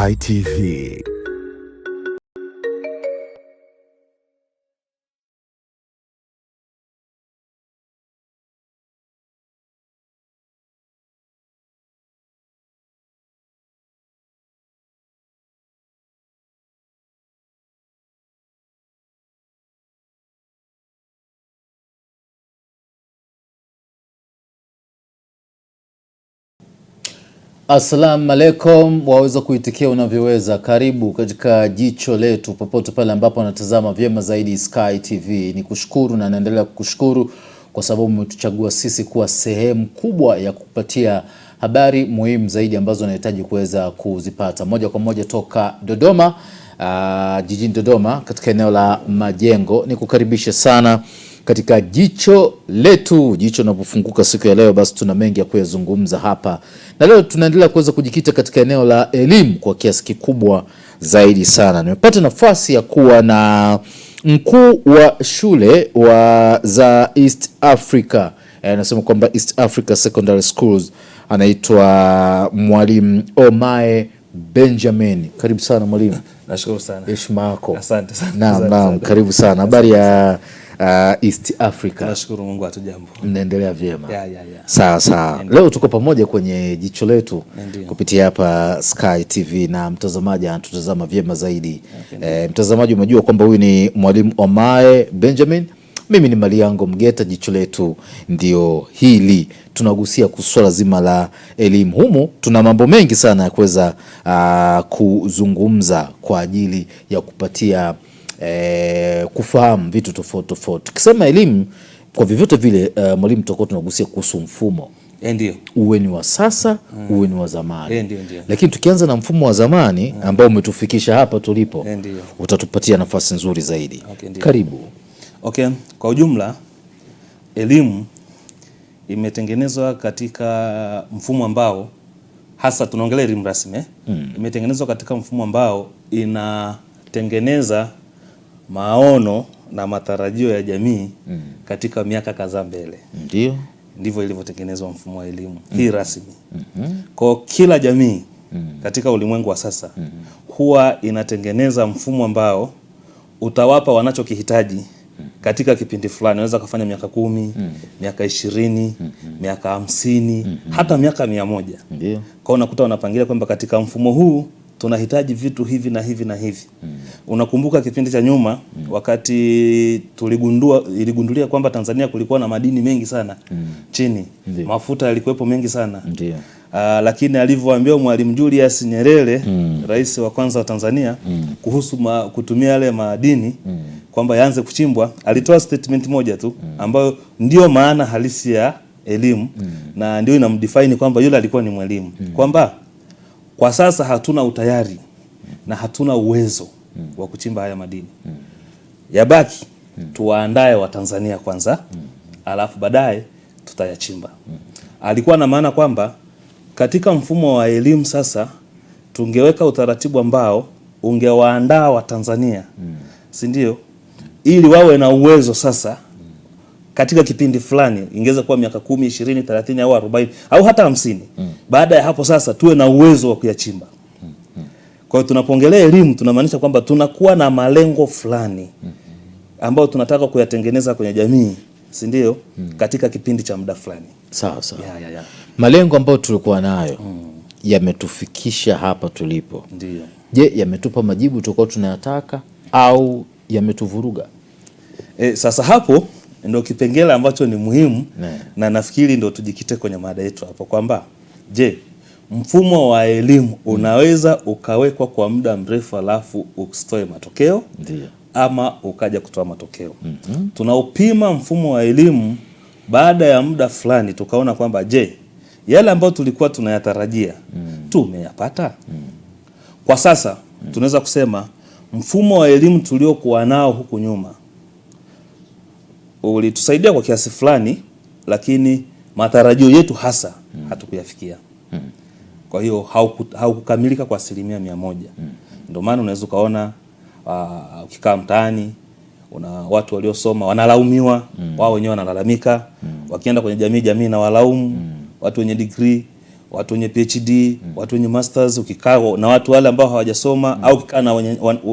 Sky TV. Assalamu alaikum, waweza kuitikia unavyoweza. Karibu katika jicho letu popote pale ambapo unatazama vyema zaidi Sky TV. Ni kushukuru na naendelea kukushukuru kwa sababu umetuchagua sisi kuwa sehemu kubwa ya kukupatia habari muhimu zaidi ambazo unahitaji kuweza kuzipata moja kwa moja toka Dodoma, jijini Dodoma katika eneo la Majengo. Nikukaribishe sana katika jicho letu. Jicho linapofunguka siku ya leo, basi tuna mengi ya kuyazungumza hapa, na leo tunaendelea kuweza kujikita katika eneo la elimu kwa kiasi kikubwa zaidi sana. Nimepata nafasi ya kuwa na mkuu wa shule za East Africa, anasema kwamba East Africa Secondary Schools, anaitwa Mwalimu Omae Benjamin. Karibu sana mwalimu. Nashukuru sana. Heshima yako. Asante sana. Naam, karibu sana. Habari ya East Africa? Nashukuru Mungu, hatujambo. Mnaendelea vyema? Ya. Sawa. Leo tuko pamoja kwenye jicho letu kupitia hapa Sky TV na mtazamaji anatutazama vyema zaidi. Mtazamaji, umejua kwamba huyu ni Mwalimu Omae Benjamin. Mimi ni Maliango Mgeta. Jicho letu ndio hili, tunagusia swala zima la elimu. Humu tuna mambo mengi sana ya kuweza kuzungumza kwa ajili ya kupatia kufahamu vitu tofauti. Tukisema elimu kwa vyovyote vile, mwalimu, tutakuwa tunagusia kuhusu mfumo. Ndio. Uwe ni wa sasa, uwe ni wa zamani. Ndio. Lakini tukianza na mfumo wa zamani ambao umetufikisha hapa tulipo, utatupatia nafasi nzuri zaidi. Karibu. Kwa ujumla elimu imetengenezwa katika mfumo ambao, hasa tunaongelea elimu rasmi, imetengenezwa katika mfumo ambao inatengeneza maono na matarajio ya jamii katika miaka kadhaa mbele. Ndivyo ilivyotengenezwa mfumo wa elimu hii rasmi. Kwa kila jamii katika ulimwengu wa sasa huwa inatengeneza mfumo ambao utawapa wanachokihitaji katika kipindi fulani. Unaweza kufanya miaka 10, miaka 20, miaka 50, hata miaka 100. Kwa unakuta wanapangilia kwamba katika mfumo huu tunahitaji vitu hivi na hivi na hivi. Unakumbuka kipindi cha nyuma wakati iligundulia kwamba Tanzania kulikuwa na madini mengi sana chini. Mafuta yalikuwepo mengi sana. Lakini alivyoambiwa Mwalimu Julius Nyerere, rais wa kwanza wa Tanzania, kuhusu kutumia yale madini kwamba yaanze kuchimbwa, alitoa statement moja tu ambayo ndio maana halisi ya elimu na ndio inamdefine kwamba yule alikuwa ni mwalimu, kwamba kwa sasa hatuna utayari na hatuna uwezo wa kuchimba haya madini. Yabaki tuwaandae wa Tanzania kwanza, alafu baadaye tutayachimba. Alikuwa na maana kwamba katika mfumo wa elimu sasa tungeweka utaratibu ambao ungewaandaa wa Tanzania, si ndio, ili wawe na uwezo sasa katika kipindi fulani, ingeweza kuwa miaka 10, 20, 30 au 40 au hata 50. Baada ya hapo sasa tuwe na uwezo wa kuyachimba. Kwa hiyo tunapoongelea elimu tunamaanisha kwamba tunakuwa na malengo fulani ambayo tunataka kuyatengeneza kwenye jamii, si ndio, katika kipindi cha muda fulani. Sawa. Malengo ambayo tulikuwa nayo yametufikisha hapa tulipo. Ndio. Je, yametupa majibu tulikuwa tunayataka au yametuvuruga? Sasa hapo ndio kipengele ambacho ni muhimu na nafikiri ndio tujikite kwenye mada yetu hapo, kwamba je, mfumo wa elimu unaweza ukawekwa kwa muda mrefu alafu usitoe matokeo? Ndio. Ama ukaja kutoa matokeo? Tunaupima mfumo wa elimu baada ya muda fulani tukaona kwamba je, yale ambayo tulikuwa tunayatarajia tumeyapata? Kwa sasa tunaweza kusema mfumo wa elimu tuliokuwa nao huku nyuma ulitusaidia kwa kiasi fulani, lakini matarajio yetu hasa hatukuyafikia. Kwa hiyo haukukamilika kwa 100%. Ndio maana unaweza ukaona ukikaa mtaani una watu waliosoma wanalaumiwa, wao wenyewe wanalalamika, wakienda kwenye jamii na walaumu, watu wenye degree watu wenye PhD, watu wenye masters, ukikaa na watu wale ambao hawajasoma au ukikaa na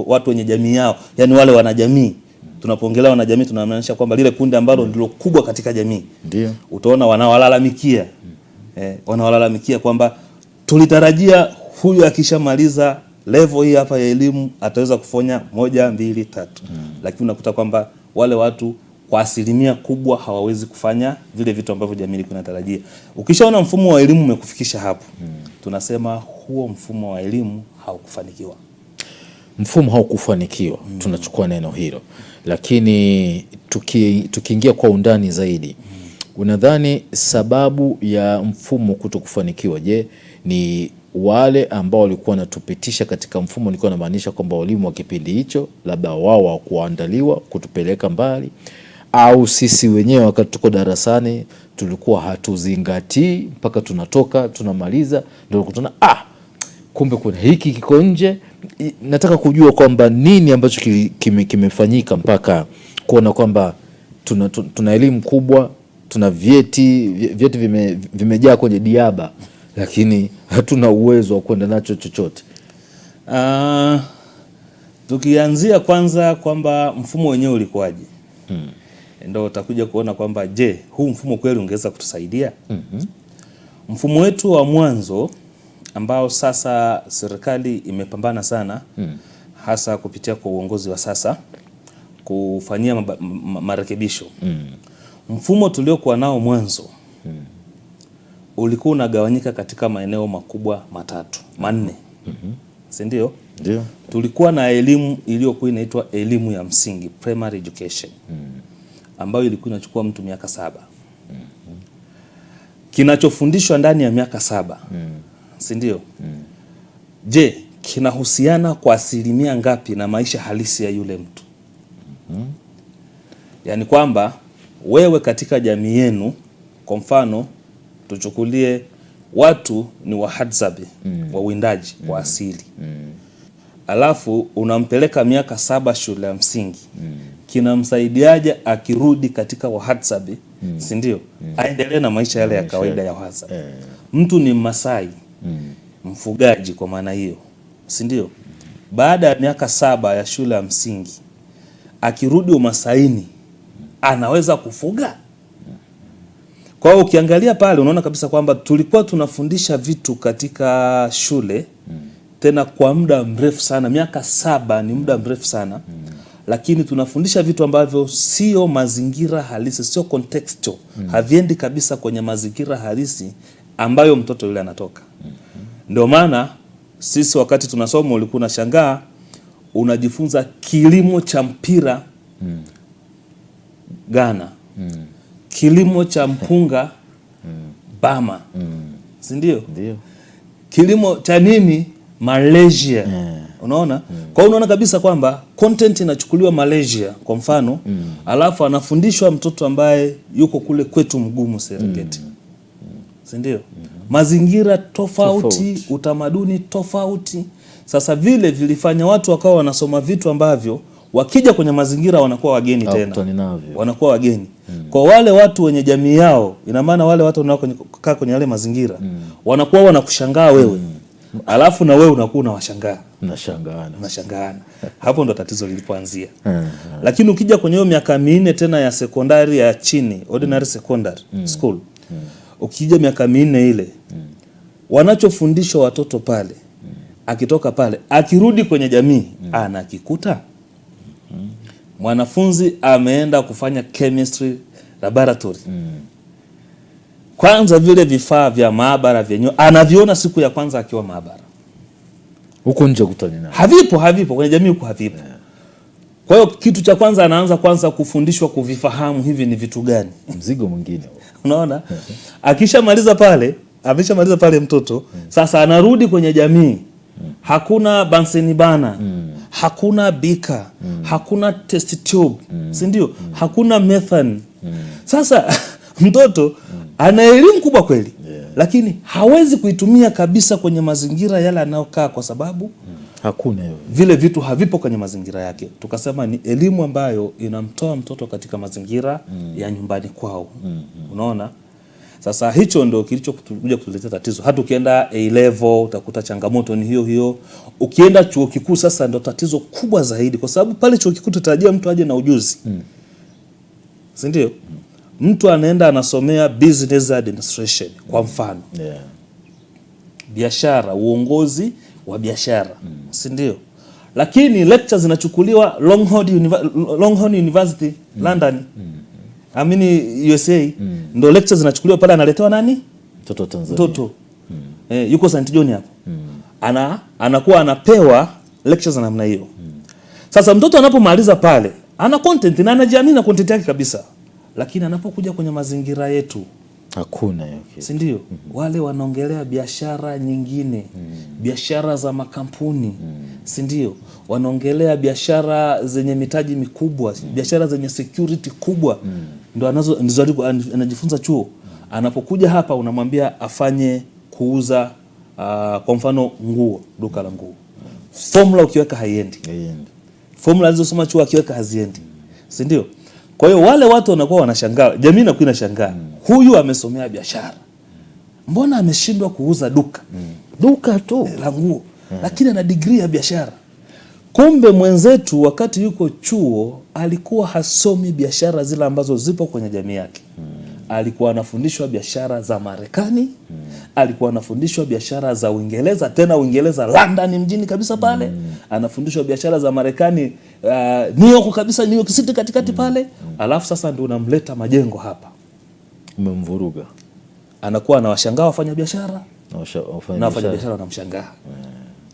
watu wenye jamii yao, yani wale wanajamii. Tunapoongelea wanajamii tunamaanisha kwamba lile kundi ambalo ndilo kubwa katika jamii. Ndio. Utaona wanawalalamikia. Wanawalalamikia kwamba tulitarajia huyu akishamaliza level hii hapa ya elimu ataweza kufanya 1 2 3. Lakini unakuta kwamba wale watu kwa asilimia kubwa hawawezi kufanya vile vitu ambavyo jamii ilikuwa inatarajia. Ukishaona mfumo wa elimu umekufikisha hapo, tunasema huo mfumo wa elimu haukufanikiwa. Mfumo haukufanikiwa. Tunachukua neno hilo. Lakini tukiingia kwa undani zaidi, unadhani sababu ya mfumo kutokufanikiwa, je, ni wale ambao walikuwa wanatupitisha katika mfumo? Nilikuwa namaanisha kwamba walimu wa kipindi hicho labda wao hawakuandaliwa kutupeleka mbali, au sisi wenyewe wakati tuko darasani tulikuwa hatuzingatii mpaka tunatoka tunamaliza ndio kutuna kumbe kuna hiki kiko nje. Nataka kujua kwamba nini ambacho kimefanyika mpaka kuona kwamba tuna elimu kubwa, tuna vyeti vimejaa kwenye diaba, lakini hatuna uwezo wa kwenda nacho chochote. Tukianzia kwanza kwamba mfumo wenyewe ulikuwaje, ndio utakuja kuona kwamba je, huu mfumo kweli ungeweza kutusaidia? Mfumo wetu wa mwanzo ambao sasa serikali imepambana sana, hasa kupitia kwa uongozi wa sasa kufanyia marekebisho. Mfumo tuliokuwa nao mwanzo ulikuwa unagawanyika katika maeneo makubwa manne. Si ndio? Ndio. Tulikuwa na elimu iliyokuwa inaitwa elimu ya msingi, primary education, ambayo ilikuwa inachukua mtu miaka 7. Kinachofundishwa ndani ya miaka 7, si ndio? Je, kinahusiana kwa asilimia ngapi na maisha halisi ya yule mtu? Yaani kwamba wewe katika jamii yenu, kwa mfano tuchukulie watu ni wahadzabe, wawindaji wa asili. Alafu unampeleka miaka 7 shule ya msingi. Kinamsaidiaje akirudi katika wahadzabe, si ndio? Aendelee na maisha yale ya kawaida ya wahadzabe. Mtu ni Masai, mfugaji kwa maana hiyo, si ndio? Baada ya miaka 7 ya shule ya msingi akirudi umasaini, anaweza kufuga? Kwa hiyo ukiangalia pale unaona kabisa kwamba tulikuwa tunafundisha vitu katika shule tena kwa muda mrefu sana. Miaka 7 ni muda mrefu sana, lakini tunafundisha vitu ambavyo sio mazingira halisi, sio contextual, haviendi kabisa kwenye mazingira halisi ambayo mtoto yule anatoka. Ndio maana sisi wakati tunasoma ulikuwa unashangaa unajifunza kilimo cha mpira Ghana, kilimo cha mpunga Bama, si ndio? Ndio. Kilimo cha nini Malaysia. Unaona? Kwa hiyo unaona kabisa kwamba content inachukuliwa Malaysia kwa mfano, alafu anafundishwa mtoto ambaye yuko kule kwetu Mgumu Serengeti. Si ndio? Mazingira tofauti, utamaduni tofauti. Sasa vile vilifanya watu wakawa wanasoma vitu ambavyo wakija kwenye mazingira wanakuwa wageni tena. Wanakuwa wageni. Kwa wale watu wenye jamii yao, ina maana wale watu wanaokaa kwenye yale mazingira wanakuwa wanakushangaa wewe. Alafu na wewe unakuwa unawashangaa. Unashangaana. Hapo ndo tatizo lilipoanzia. Lakini ukija kwenye hiyo miaka 4 tena ya sekondari ya chini, ordinary secondary school. Ukija miaka 4 ile, wanachofundishwa watoto pale, akitoka pale, akirudi kwenye jamii, anakikuta mwanafunzi ameenda kufanya chemistry laboratory. Kwanza vile vifaa vya maabara vyenyewe anaviona siku ya kwanza akiwa maabara. Huko nje kutani na. Havipo kwenye jamii huko havipo. Kwa hiyo kitu cha kwanza anaanza kufundishwa kuvifahamu hivi ni vitu gani. Mzigo mwingine. Unaona? Ameshamaliza pale mtoto, sasa anarudi kwenye jamii. Hakuna Bunsen burner, hakuna bika, hakuna test tube, si ndio? Hakuna methane. Sasa mtoto ana elimu kubwa kweli, lakini hawezi kuitumia kabisa kwenye mazingira yale anayokaa kwa sababu hakuna hiyo. Vile vitu havipo kwenye mazingira yake. Tukasema ni elimu ambayo inamtoa mtoto katika mazingira ya nyumbani kwao. Unaona? Sasa hicho ndio kilichokuja kutuletea tatizo. Hata ukienda A level utakuta changamoto ni hiyo hiyo. Ukienda chuo kikuu sasa ndio tatizo kubwa zaidi, kwa sababu pale chuo kikuu tutarajia mtu aje na ujuzi. Si ndio? Mtu anaenda anasomea business administration kwa mfano. Biashara, uongozi wa biashara. Si ndio? Lakini lectures zinachukuliwa Longhorn University London. USA. Ndio lectures zinachukuliwa pale, analetewa nani? Mtoto Tanzania. Mtoto. Yuko St. John hapo. Anakuwa anapewa lectures za namna hiyo. Sasa mtoto anapomaliza pale, ana content na anajiamini na content yake kabisa. Lakini anapokuja kwenye mazingira yetu hakuna hiyo kitu. Si ndio? Wale wanaongelea biashara nyingine, biashara za makampuni, si ndio? Wanaongelea biashara zenye mitaji mikubwa, biashara zenye security kubwa. Ndio anajifunza chuo. Anapokuja hapa unamwambia afanye kuuza kwa mfano nguo, duka la nguo. Formula ukiweka haiendi. Formula alizosoma chuo akiweka haziendi. Si ndio? Kwa hiyo wale watu wanakuwa wanashangaa, jamii inakuwa inashangaa. Huyu amesomea biashara, mbona ameshindwa kuuza duka tu la nguo, lakini ana degree ya biashara. Kumbe mwenzetu wakati yuko chuo alikuwa hasomi biashara zile ambazo zipo kwenye jamii yake. Alikuwa anafundishwa biashara za Marekani, alikuwa anafundishwa biashara za Uingereza, tena Uingereza London mjini kabisa pale. Anafundishwa biashara za Marekani New York kabisa, New York City katikati pale. Alafu sasa ndio unamleta Majengo hapa. Umemvuruga. Anakuwa anawashangaa wafanya biashara na wafanya biashara wanamshangaa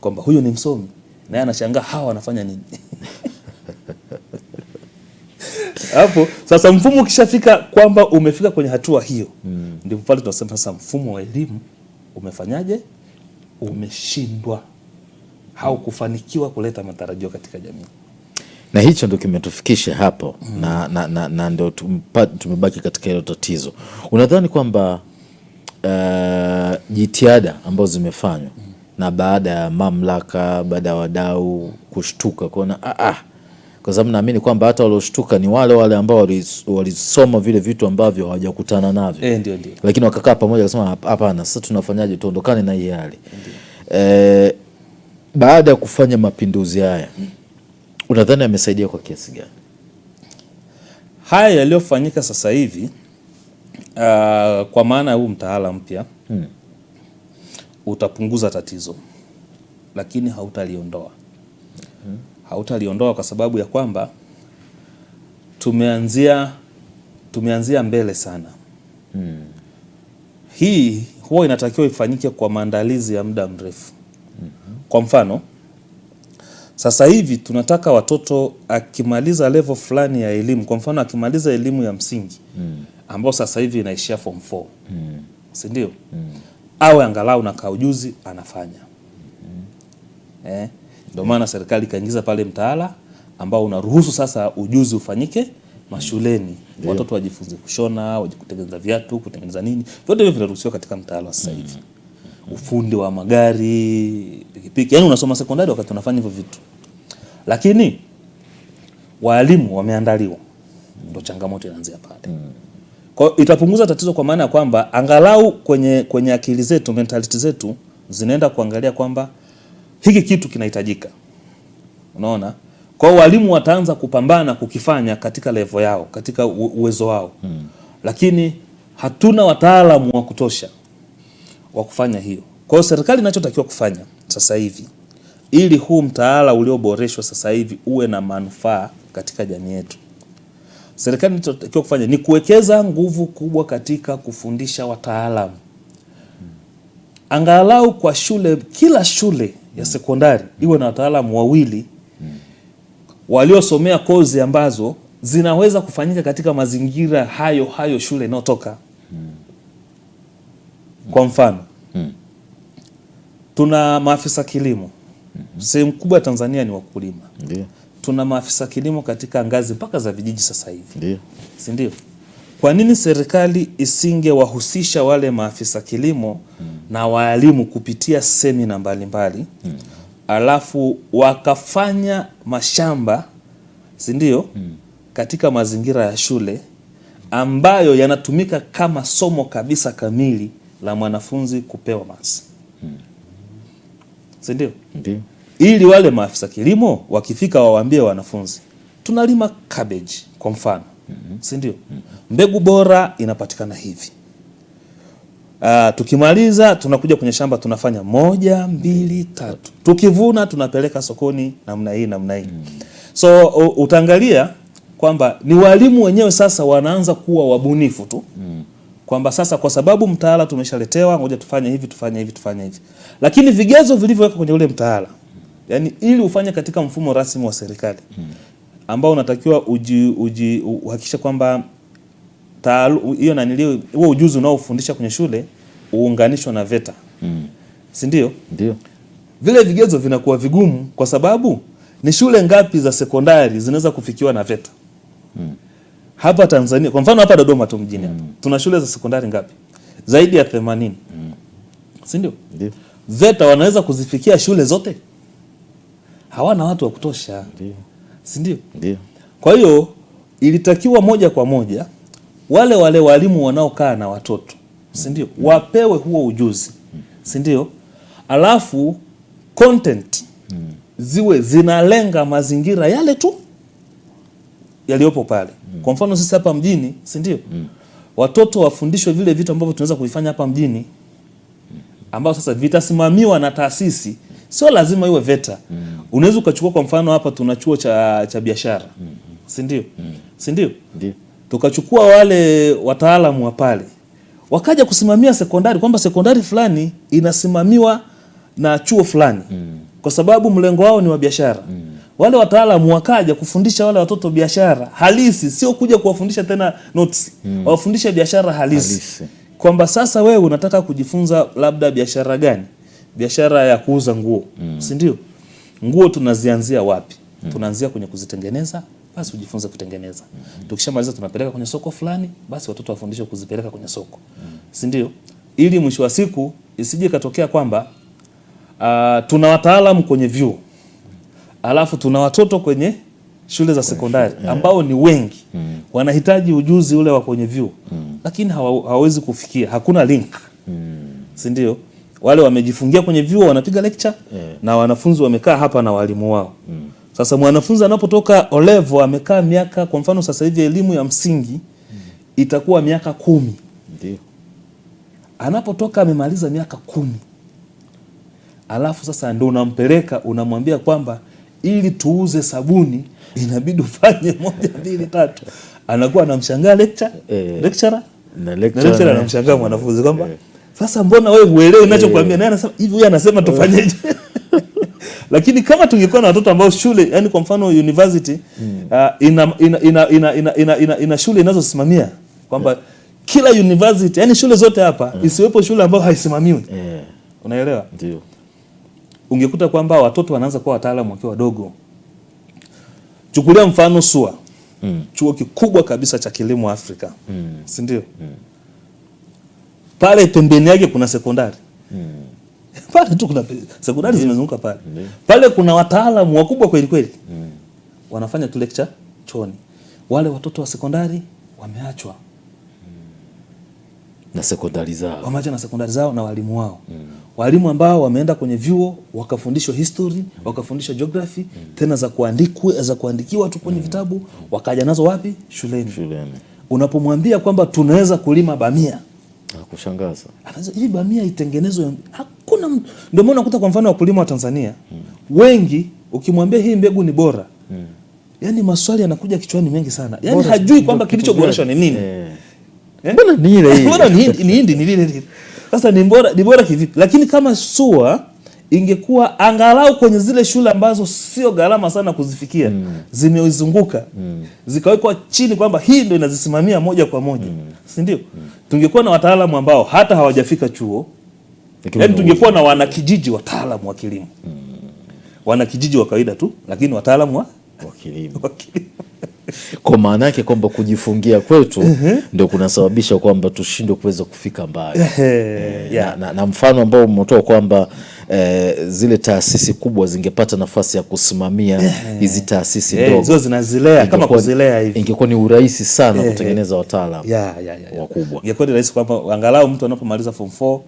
kwamba huyu ni msomi, na yeye anashangaa hawa wanafanya nini. Hapo sasa mfumo ukishafika kwamba umefika kwenye hatua hiyo, ndipo pale tunasema sasa mfumo wa elimu umefanyaje? Umeshindwa, haukufanikiwa kuleta matarajio katika jamii. Na hicho ndio kimetufikisha hapo. Na ndio tumebaki katika hilo tatizo. Unadhani kwamba jitihada ambazo zimefanywa na baada ya mamlaka, baada ya wadau kushtuka kuona kwa sababu naamini kwamba hata walioshtuka ni wale ambao walisoma vile vitu ambavyo hawajakutana navyo. Ndio. Lakini wakakaa pamoja wakasema hapana, sasa tunafanyaje tuondokane na hii hali. Baada ya kufanya mapinduzi haya, unadhani yamesaidia kwa kiasi gani? Haya yaliyofanyika sasa hivi kwa maana huu mtaala mpya utapunguza tatizo, lakini hautaliondoa. Hautaliondoa kwa sababu ya kwamba tumeanzia mbele sana. Hii huwa inatakiwa ifanyike kwa maandalizi ya muda mrefu. Kwa mfano, sasa hivi tunataka watoto akimaliza level fulani ya elimu, kwa mfano akimaliza elimu ya msingi ambao sasa hivi inaishia form 4. Si ndio? Awe angalau na kaujuzi anafanya. Ndio maana serikali kaingiza pale mtaala ambao unaruhusu sasa ujuzi ufanyike mashuleni. Watoto wajifunze kushona, kutengeneza viatu, kutengeneza nini. Vyote hivyo vinaruhusiwa katika mtaala sasa hivi. Ufundi wa magari, pikipiki, yani unasoma sekondari wakati unafanya hivyo vitu. Lakini walimu wameandaliwa. Ndio changamoto inaanzia pale. Kwa hiyo itapunguza tatizo kwa maana ya kwamba angalau kwenye akili zetu, mentality zetu zinaenda kuangalia kwamba hiki kitu kinahitajika. Unaona? Kwa hiyo walimu wataanza kupambana kukifanya katika level yao, katika uwezo wao. Lakini hatuna wataalamu wa kutosha wa kufanya hiyo. Kwa hiyo serikali inachotakiwa kufanya sasa hivi, ili huu mtaala ulioboreshwa sasa hivi uwe na manufaa katika jamii yetu, serikali inachotakiwa kufanya ni kuwekeza nguvu kubwa katika kufundisha wataalamu. Angalau kwa shule, kila shule ya sekondari iwe na wataalamu wawili waliosomea kozi ambazo zinaweza kufanyika katika mazingira hayo shule inayotoka. Kwa mfano, tuna maafisa kilimo. Sehemu kubwa ya Tanzania ni wakulima. Tuna maafisa kilimo katika ngazi mpaka za vijiji sasa hivi. Si ndio? Kwa nini serikali isingewahusisha wale maafisa kilimo na walimu kupitia semina mbalimbali, alafu wakafanya mashamba, si ndio, katika mazingira ya shule, ambayo yanatumika kama somo kabisa kamili la mwanafunzi kupewa maksi. Si ndio? Ndio. Ili wale maafisa kilimo wakifika wawaambie wanafunzi, tunalima cabbage kwa mfano. Si ndio? Mbegu bora inapatikana hivi. Tukimaliza tunakuja kwenye shamba tunafanya 1, 2, 3. Tukivuna tunapeleka sokoni namna hii namna hii. So utaangalia kwamba ni walimu wenyewe sasa wanaanza kuwa wabunifu tu. Kwamba sasa kwa sababu mtaala tumeshaletewa, ngoja tufanye hivi tufanye hivi tufanye hivi. Lakini vigezo vilivyowekwa kwenye ule mtaala, yani ili ufanye katika mfumo rasmi wa serikali ambao unatakiwa uhakikisha kwamba hiyo nanilio huo ujuzi unaofundisha kwenye shule uunganishwa na VETA. Si ndio? Ndio. Vile vigezo vinakuwa vigumu kwa sababu ni shule ngapi za sekondari zinaweza kufikiwa na VETA? Hapa Tanzania, kwa mfano hapa Dodoma tu mjini hapa, tuna shule za sekondari ngapi? Zaidi ya 80. Si ndio? Ndio. VETA wanaweza kuzifikia shule zote? Hawana watu wa kutosha. Ndio. Si ndio? Ndio. Kwa hiyo ilitakiwa moja kwa moja wale walimu wanaokaa na watoto, si ndio, wapewe huo ujuzi, si ndio? Alafu content ziwe zinalenga mazingira yale tu yaliyopo pale. Kwa mfano sisi hapa mjini, si ndio? Watoto wafundishwe vile vitu ambavyo tunaweza kuifanya hapa mjini, ambao sasa vitasimamiwa na taasisi, sio lazima iwe VETA. Unaweza ukachukua kwa mfano hapa tuna chuo cha biashara, si ndio? Si ndio? Ndio. Tukachukua wale wataalamu wa pale wakaja kusimamia sekondari, kwamba sekondari fulani inasimamiwa na chuo fulani kwa sababu mlengo wao ni wa biashara. Wale wataalamu wakaja kufundisha wale watoto biashara halisi, sio kuja kuwafundisha tena notes. Wafundisha biashara halisi. Kwamba sasa wewe unataka kujifunza labda biashara gani? Biashara ya kuuza nguo, si ndio? Nguo tunazianzia wapi? Tunaanzia kwenye kuzitengeneza, basi ujifunze kutengeneza. Tukishamaliza tunapeleka kwenye soko fulani, basi watoto wafundishwe kuzipeleka kwenye soko. Si ndio? Ili mwisho wa siku isije katokea kwamba tuna wataalamu kwenye vyuo, alafu tuna watoto kwenye shule za sekondari ambao ni wengi, wanahitaji ujuzi ule wa kwenye vyuo, lakini hawawezi kufikia, hakuna link. Si ndio? Wale wamejifungia kwenye vyuo wanapiga lecture na wanafunzi wamekaa hapa na walimu wao. Sasa mwanafunzi anapotoka O-level amekaa miaka, kwa mfano sasa hivi elimu ya msingi itakuwa miaka 10. Ndio. Anapotoka amemaliza miaka 10. Alafu sasa ndio unampeleka unamwambia kwamba ili tuuze sabuni inabidi ufanye 1, 2, 3. Anakuwa anamshangaa lecturer na anamshangaa mwanafunzi kwamba sasa mbona wewe huelewi ninachokuambia? Naye anasema hivi, huyu anasema tufanyeje? Lakini kama tungekuwa na watoto ambao shule, yani kwa mfano university ina shule inazosimamia kwamba kila university, yani shule zote hapa isiwepo shule ambayo haisimamiwi. Unaelewa? Ndio. Ungekuta kwamba watoto wanaanza kuwa wataalamu wakiwa wadogo. Chukulia mfano SUA. Chuo kikubwa kabisa cha kilimo Afrika. Si ndio? Pale pembeni yake kuna sekondari. Pale tu kuna sekondari zimezunguka pale. Pale kuna wataalamu wakubwa kweli kweli. Wanafanya tu lecture choni. Wale watoto wa sekondari wameachwa na sekondari zao. Wameachwa na sekondari zao na walimu wao. Walimu ambao wameenda kwenye vyuo wakafundishwa history, wakafundishwa geography, tena za kuandikiwa tu kwenye vitabu, wakaja nazo wapi? Shuleni. Unapomwambia kwamba tunaweza kulima bamia, kushangaza. Hivi bamia itengenezwe, hakuna. Ndio maana unakuta kwa mfano wakulima wa Tanzania wengi ukimwambia hii mbegu ni bora, yani maswali yanakuja kichwani mengi sana. Yani hajui kwamba kilichoboreshwa ni nini. Mbona ni ile ile? Mbona ni hindi ni lile. Sasa ni bora kivipi? Lakini kama SUA ingekuwa angalau kwenye zile shule ambazo sio gharama sana kuzifikia, zimeizunguka, zikawekwa chini kwamba hii ndio inazisimamia moja kwa moja, si ndio? Tungekuwa na wataalamu ambao hata hawajafika chuo. Yaani tungekuwa na wanakijiji wataalamu wa kilimo. Wanakijiji wa kawaida tu, lakini wataalamu wa kilimo. Kwa maana yake kwamba kujifungia kwetu ndio kunasababisha kwamba tushindwe kuweza kufika mbali. Na mfano ambao umetoa kwamba zile taasisi kubwa zingepata nafasi ya kusimamia hizi taasisi ndogo, hizo zinazilea kama kuzilea hivi, ingekuwa ni urahisi sana kutengeneza wataalamu wakubwa. Ingekuwa ni rahisi kwamba angalau mtu anapomaliza form 4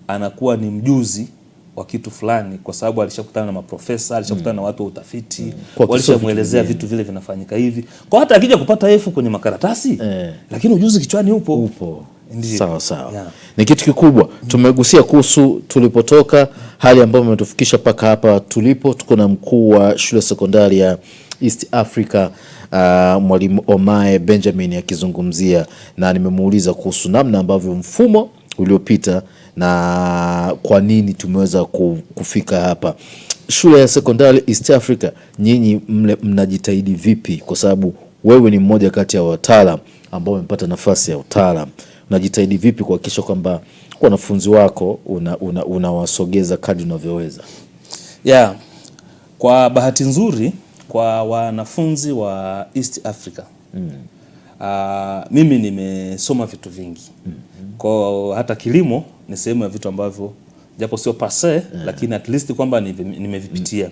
anakuwa ni mjuzi wa kitu fulani, kwa sababu alishakutana na maprofesa, alishakutana na watu wa utafiti, walishamuelezea vitu vile vinafanyika hivi. Kwa hata akija kupata F kwenye makaratasi, lakini ujuzi kichwani upo. Sawa. Ni kitu kikubwa. Tumegusia kuhusu tulipotoka, hali ambayo imetufikisha paka hapa tulipo. Tuko na mkuu wa shule sekondari ya East Africa, Mwalimu Omae Benjamin akizungumzia, na nimemuuliza kuhusu namna ambavyo mfumo uliopita na kwa nini tumeweza kufika hapa. Shule ya sekondari East Africa, nyinyi mnajitahidi vipi? Kwa sababu wewe ni mmoja kati ya wataalam ambao wamepata nafasi ya utaalam. Unajitahidi vipi kuhakikisha kwamba wanafunzi wako unawasogeza kadri unavyoweza? Kwa bahati nzuri kwa wanafunzi wa East Africa, mimi nimesoma vitu vingi. Kwa hata kilimo ni sehemu ya vitu ambavyo japo sio pase, lakini at least kwamba nimevipitia.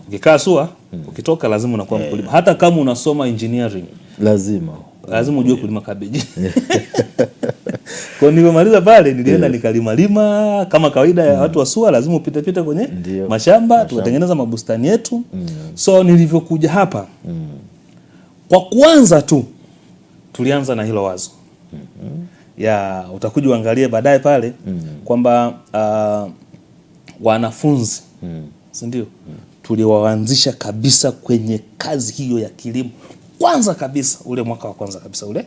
Ukikaa SUA, ukitoka lazima unakuwa mkulima. Hata kama unasoma engineering, lazima ujue kulima cabbage. Kwa nilipomaliza pale nilienda nikalima kama kawaida ya watu wa SUA, lazima upite kwenye mashamba, tukatengeneza mabustani yetu. So nilivyokuja hapa, kwa kuanza tu tulianza na hilo wazo. Utakuja uangalie baadaye pale kwamba wanafunzi si ndio tuliwaanzisha kabisa kwenye kazi hiyo ya kilimo. Kwanza kabisa ule mwaka wa kwanza kabisa ule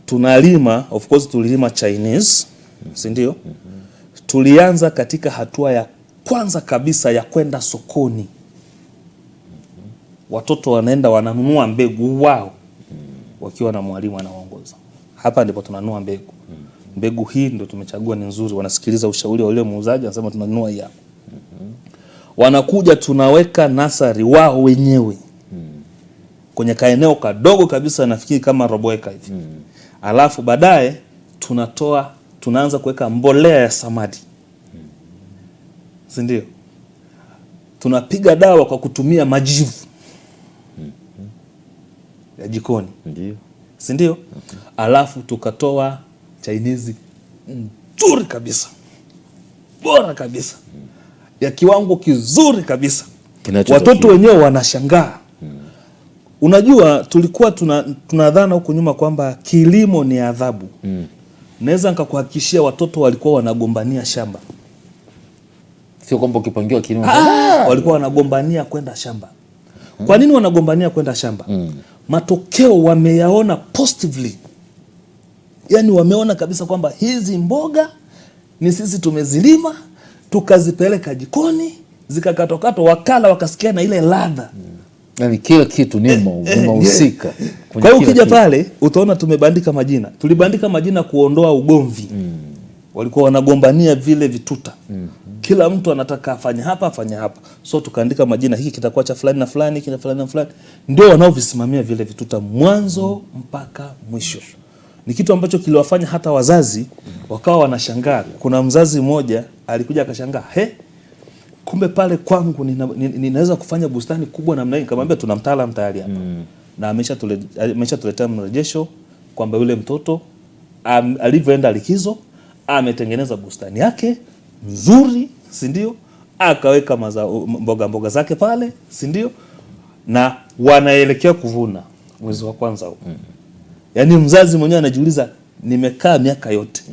tunalima, of course tulilima Chinese, si ndio? Tulianza katika hatua ya kwanza kabisa ya kwenda sokoni. Watoto wanaenda wananunua mbegu wao wakiwa na mwalimu anawaongoza. Hapa ndipo tunanunua mbegu. Mbegu hii ndio tumechagua ni nzuri, wanasikiliza ushauri wa yule muuzaji, anasema tunanunua hii hapa. Wanakuja tunaweka nasari wao wenyewe kwenye kaeneo kadogo kabisa, nafikiri kama robo eka hivi. Alafu baadaye tunaanza kuweka mbolea ya samadi. Si ndio? Tunapiga dawa kwa kutumia majivu ya jikoni. Ndio. Si ndio? Alafu tukatoa Chinese nzuri kabisa, bora kabisa, ya kiwango kizuri kabisa. Watoto wenyewe wanashangaa. Unajua tulikuwa tunadhana huko nyuma kwamba kilimo ni adhabu. Naweza nikakuhakikishia watoto walikuwa wanagombania shamba. Sio kwamba ukipangiwa kilimo. Walikuwa wanagombania kwenda shamba. Kwa nini wanagombania kwenda shamba? Matokeo wameyaona positively. Yaani wameona kabisa kwamba hizi mboga ni sisi tumezilima, tukazipeleka jikoni, zikakatokatwa, wakala wakasikia na ile ladha. Yaani kila kitu ni mahusika. Kwa hiyo ukija pale utaona tumebandika majina. Tulibandika majina kuondoa ugomvi. Walikuwa wanagombania vile vituta. Kila mtu anataka afanye hapa, afanye hapa. So tukaandika majina, hiki kitakuwa cha fulani na fulani, kina fulani na fulani. Ndio wanaovisimamia vile vituta mwanzo mpaka mwisho. Ni kitu ambacho kiliwafanya hata wazazi wakawa wanashangaa. Kuna mzazi mmoja alikuja akashangaa, kumbe pale kwangu ninaweza kufanya bustani kubwa namna hii. Nikamwambia tuna mtaalamu tayari hapa. Na ameshatuletea mrejesho kwamba yule mtoto alivyoenda likizo ametengeneza bustani yake nzuri, si ndio? Akaweka mboga zake pale, si ndio? Na wanaelekea kuvuna mwezi wa kwanza huu. Yaani mzazi mwenyewe anajiuliza, nimekaa miaka yote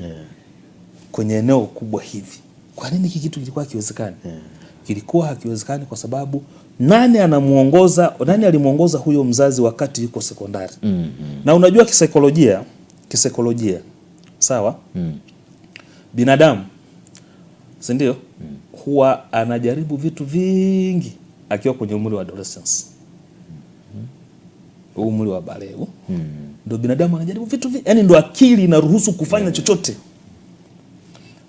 kwenye eneo kubwa hivi, kwa nini hiki kitu kilikuwa hakiwezekani? Kilikuwa hakiwezekani kwa sababu nani alimuongoza huyo mzazi wakati yuko sekondari? Na unajua kisaikolojia sawa? Binadamu, si ndio? Huwa anajaribu vitu vingi akiwa kwenye umri wa adolescence. Umri wa balehe. Ndio binadamu anajaribu vitu vingi. Yaani ndio akili inaruhusu kufanya chochote.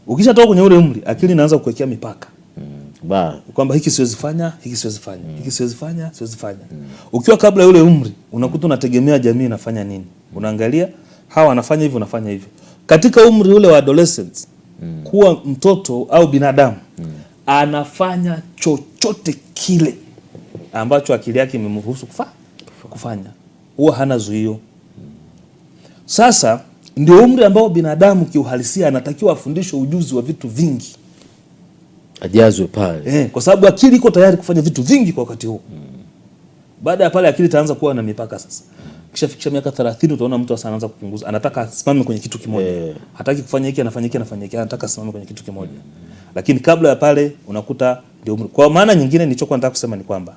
Ukishatoka kwenye ule umri, akili inaanza kuwekea mipaka. Kwamba hiki siwezi fanya, hiki siwezi fanya, hiki siwezi fanya, siwezi fanya. Ukiwa kabla ya ule umri, unakuta unategemea jamii inafanya nini. Unaangalia hawa wanafanya hivi, unafanya hivyo. Katika umri ule wa adolescence, kuwa mtoto au binadamu anafanya chochote kile ambacho akili yake imemruhusu kufanya, huwa hana zuio. Sasa ndio umri ambao binadamu kiuhalisia anatakiwa afundishwe ujuzi wa vitu vingi, ajazwe pale, kwa sababu akili iko tayari kufanya vitu vingi kwa wakati huo. Baada ya pale akili itaanza kuwa na mipaka sasa. Kisha fikisha miaka 30 utaona mtu sasa anaanza kupunguza, anataka asimame kwenye kitu kimoja. Hataki kufanya hiki, anafanya hiki, anataka asimame kwenye kitu kimoja. Lakini kabla ya pale unakuta ndio umri. Kwa maana nyingine nilichokuwa nataka kusema ni kwamba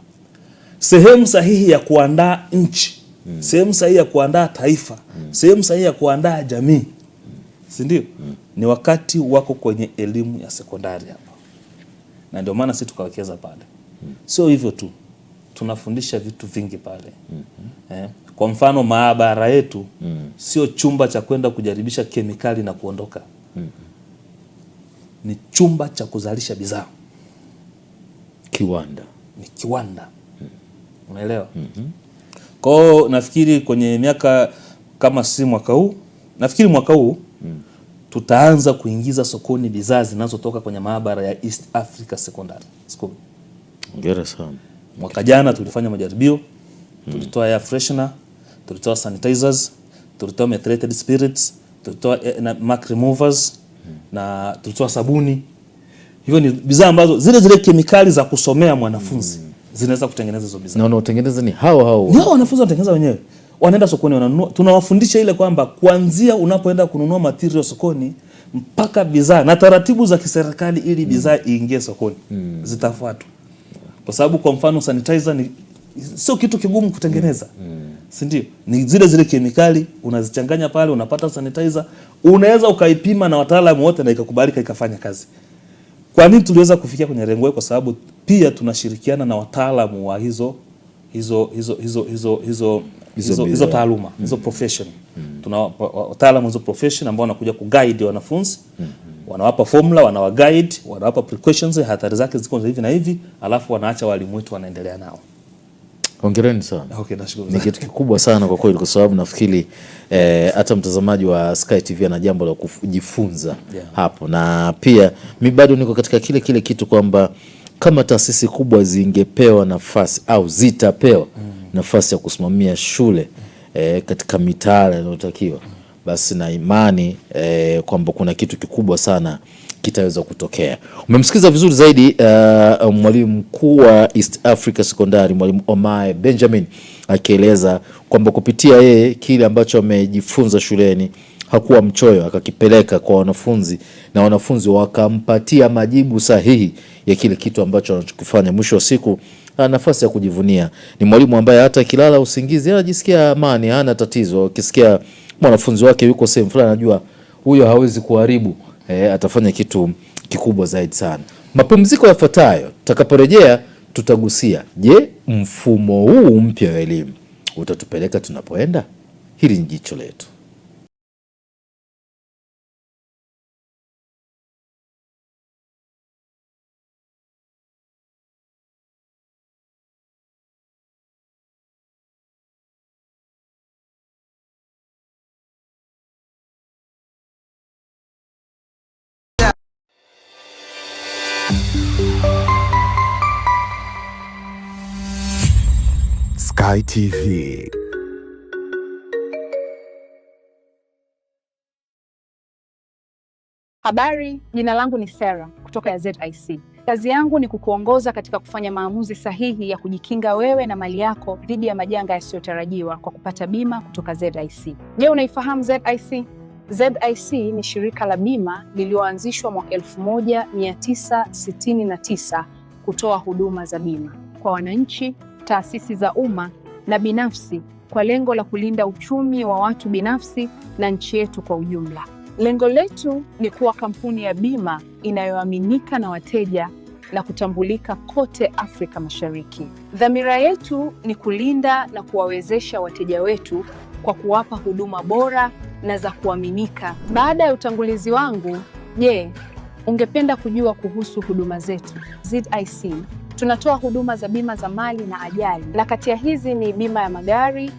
sehemu sahihi ya kuandaa nchi, sehemu sahihi ya kuandaa taifa, sehemu sahihi ya kuandaa jamii, si ndio? Ni wakati wako kwenye elimu ya sekondari hapa. Na ndio maana sisi tukawekeza pale. Sio hivyo tu, tunafundisha vitu vingi pale. Kwa mfano maabara yetu sio chumba cha kwenda kujaribisha kemikali na kuondoka. Ni chumba cha kuzalisha bidhaa. Kiwanda. Ni kiwanda. Unaelewa? Kwa hiyo nafikiri kwenye miaka kama si mwaka huu, nafikiri mwaka huu tutaanza kuingiza sokoni bidhaa zinazotoka kwenye maabara ya East Africa Secondary School. Hongera sana. Mwaka jana tulifanya majaribio, tulitoa air freshener, tulitoa sanitizers, tulitoa methylated spirits, tulitoa mark removers na tulitoa sabuni. Hivyo ni bidhaa ambazo zile kemikali za kusomea mwanafunzi zinaweza kutengeneza hizo bidhaa. Na wanaotengeneza ni hao. Ni hao wanafunzi wanatengeneza wenyewe. Wanaenda sokoni wananunua. Tunawafundisha ile kwamba kuanzia unapoenda kununua material sokoni mpaka bidhaa na taratibu za kiserikali ili bidhaa iingie sokoni zitafuatwa. Kwa sababu kwa mfano sanitizer ni sio kitu kigumu kutengeneza. Si ndio? Ni zile kemikali unazichanganya pale, unapata sanitizer, unaweza ukaipima na wataalamu wote na ikakubalika ikafanya kazi. Kwa nini tuliweza kufikia kwenye lengo? Kwa sababu pia tunashirikiana na wataalamu wa hizo taaluma, hizo profession. Tuna wataalamu hizo profession ambao wanakuja kuguide wanafunzi, wanawapa formula, wanawaguide, wanawapa precautions, hatari zake ziko hivi na hivi, alafu wanaacha walimu wetu wanaendelea nao. Hongereni sana. Okay, nashukuru. Ni kitu kikubwa sana kwa kweli, kwa sababu nafikiri hata mtazamaji wa Sky TV ana jambo la kujifunza hapo. Na pia mimi bado niko katika kile kitu kwamba kama taasisi kubwa zingepewa nafasi au zitapewa nafasi ya kusimamia shule katika mitaala inayotakiwa, basi na imani kwamba kuna kitu kikubwa sana kitaweza kutokea. Umemsikiza vizuri zaidi mwalimu mkuu wa East Africa Secondary, mwalimu Omae Benjamin, akieleza kwamba kupitia yeye kile ambacho amejifunza shuleni hakuwa mchoyo, akakipeleka kwa wanafunzi na wanafunzi wakampatia majibu sahihi ya kile kitu ambacho anachokifanya. Mwisho wa siku ana nafasi ya kujivunia. Ni mwalimu ambaye hata kilala usingizi anajisikia amani, hana tatizo. Ukisikia mwanafunzi wake yuko sehemu fulani anajua huyo hawezi kuharibu, atafanya kitu kikubwa zaidi sana. Mapumziko yafuatayo, tutakaporejea tutagusia, je, mfumo huu mpya wa elimu utatupeleka tunapoenda? Hili ni jicho letu. Sky TV. Habari, jina langu ni Sarah kutoka ZIC. Kazi yangu ni kukuongoza katika kufanya maamuzi sahihi ya kujikinga wewe na mali yako dhidi ya majanga yasiyotarajiwa kwa kupata bima kutoka ZIC. Je, unaifahamu ZIC? ZIC ni shirika la bima lililoanzishwa mwaka 1969 kutoa huduma za bima kwa wananchi, taasisi za umma na binafsi kwa lengo la kulinda uchumi wa watu binafsi na nchi yetu kwa ujumla. Lengo letu ni kuwa kampuni ya bima inayoaminika na wateja na kutambulika kote Afrika Mashariki. Dhamira yetu ni kulinda na kuwawezesha wateja wetu kwa kuwapa huduma bora na za kuaminika. Baada ya utangulizi wangu, je, ungependa kujua kuhusu huduma zetu? ZIC tunatoa huduma za bima za mali na ajali, na kati ya hizi ni bima ya magari,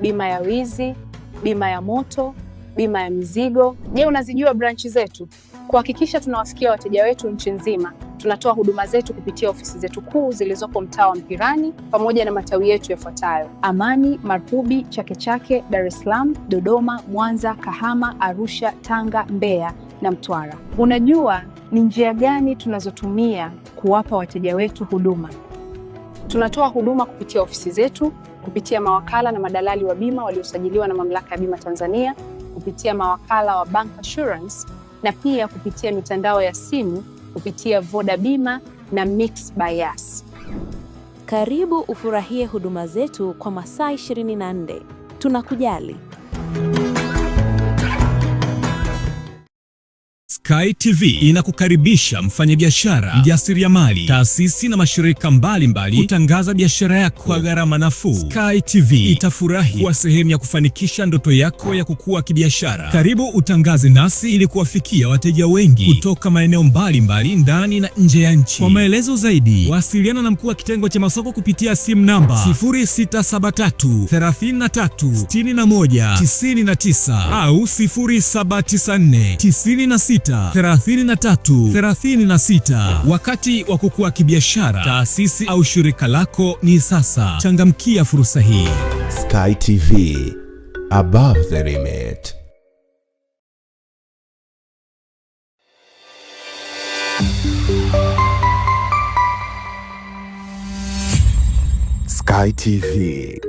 bima ya wizi, bima ya moto, bima ya mizigo. Je, unazijua branchi zetu? Kuhakikisha tunawafikia wateja wetu nchi nzima, tunatoa huduma zetu kupitia ofisi zetu kuu zilizopo mtaa wa Mpirani pamoja na matawi yetu yafuatayo: Amani, Mapubi, Chake Chake, Dar es Salaam, Dodoma, Mwanza, Kahama, Arusha, Tanga, Mbeya na Mtwara. Unajua ni njia gani tunazotumia kuwapa wateja wetu huduma? Tunatoa huduma kupitia ofisi zetu, kupitia mawakala na madalali wa bima waliosajiliwa na Mamlaka ya Bima Tanzania, kupitia mawakala wa Bank Assurance na pia kupitia mitandao ya simu kupitia Voda Bima na Mix by Yas. Karibu ufurahie huduma zetu kwa masaa 24. Tunakujali. Sky TV inakukaribisha mfanyabiashara, mjasiriamali, taasisi na mashirika mbalimbali kutangaza biashara yako kwa gharama nafuu. Sky TV itafurahi kuwa sehemu ya kufanikisha ndoto yako ya kukua kibiashara. Karibu utangaze nasi ili kuwafikia wateja wengi kutoka maeneo mbalimbali ndani na nje ya nchi. Kwa maelezo zaidi, wasiliana na mkuu wa kitengo cha masoko kupitia simu namba 0673 33 61 99 au 0794 96 3336. Wakati wa kukua kibiashara, taasisi au shirika lako ni sasa. Changamkia fursa hii. Sky TV, above the limit. Sky TV.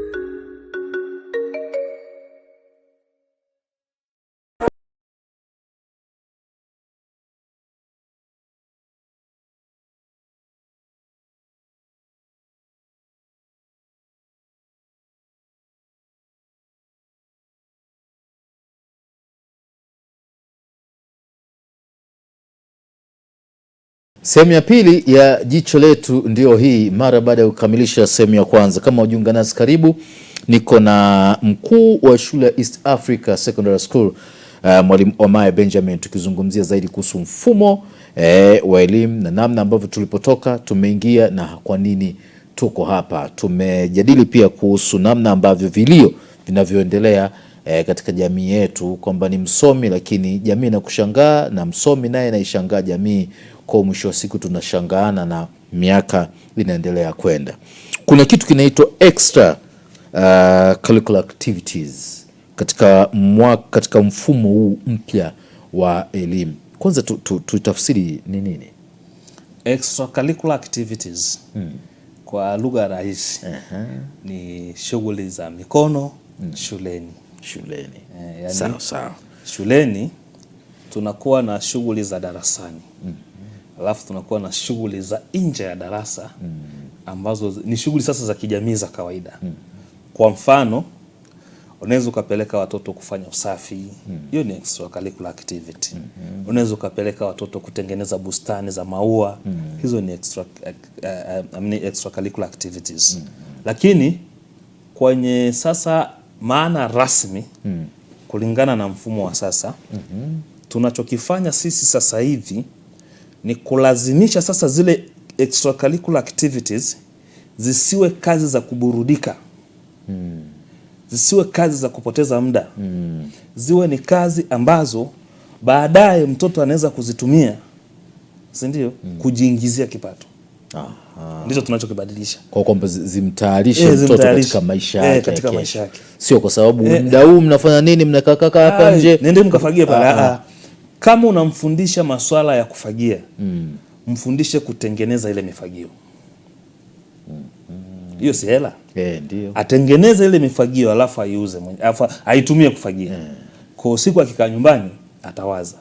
Sehemu ya pili ya jicho letu ndio hii, mara baada ya kukamilisha sehemu ya kwanza. Kama ujiunga nasi, karibu. Niko na mkuu wa shule ya East Africa Secondary School, Mwalimu Omae Benjamin, tukizungumzia zaidi kuhusu mfumo wa elimu na namna ambavyo tulipotoka, tumeingia na kwa nini tuko hapa. Tumejadili pia kuhusu namna ambavyo vilio vinavyoendelea katika jamii yetu, kwamba ni msomi lakini jamii inakushangaa, na msomi naye inaishangaa jamii. Kwa mwisho wa siku tunashangaana na miaka inaendelea kwenda. Kuna kitu kinaitwa extra curricular activities katika mfumo huu mpya wa elimu. Kwanza tutafsiri ni nini extra curricular activities? Kwa lugha rahisi ni shughuli za mikono shuleni. Yani sawa. Shuleni tunakuwa na shughuli za darasani, alafu tunakuwa na shughuli za nje ya darasa ambazo ni shughuli sasa za kijamii za kawaida. Kwa mfano, unaweza ukapeleka watoto kufanya usafi, hiyo ni extracurricular activity. Unaweza ukapeleka watoto kutengeneza bustani za maua, hizo ni extracurricular activities. Lakini kwenye sasa maana rasmi, kulingana na mfumo wa sasa, tunachokifanya sisi sasa hivi ni kulazimisha sasa zile extracurricular activities zisiwe kazi za kuburudika, zisiwe kazi za kupoteza muda, ziwe ni kazi ambazo baadaye mtoto anaweza kuzitumia, si ndio? Kujiingizia kipato. Ndicho tunachokibadilisha, kwa kwamba zimtayarishe mtoto katika maisha yake, sio kwa sababu muda huu mnafanya nini, mnakaa hapa nje, nende mkafagie pale. Kama unamfundisha masuala ya kufagia, mfundishe kutengeneza ile mifagio. Hiyo si hela. Ndio. Atengeneze ile mifagio alafu aiuze mwenyewe, alafu aitumie kufagia. Kwa siku akikaa nyumbani atawaza,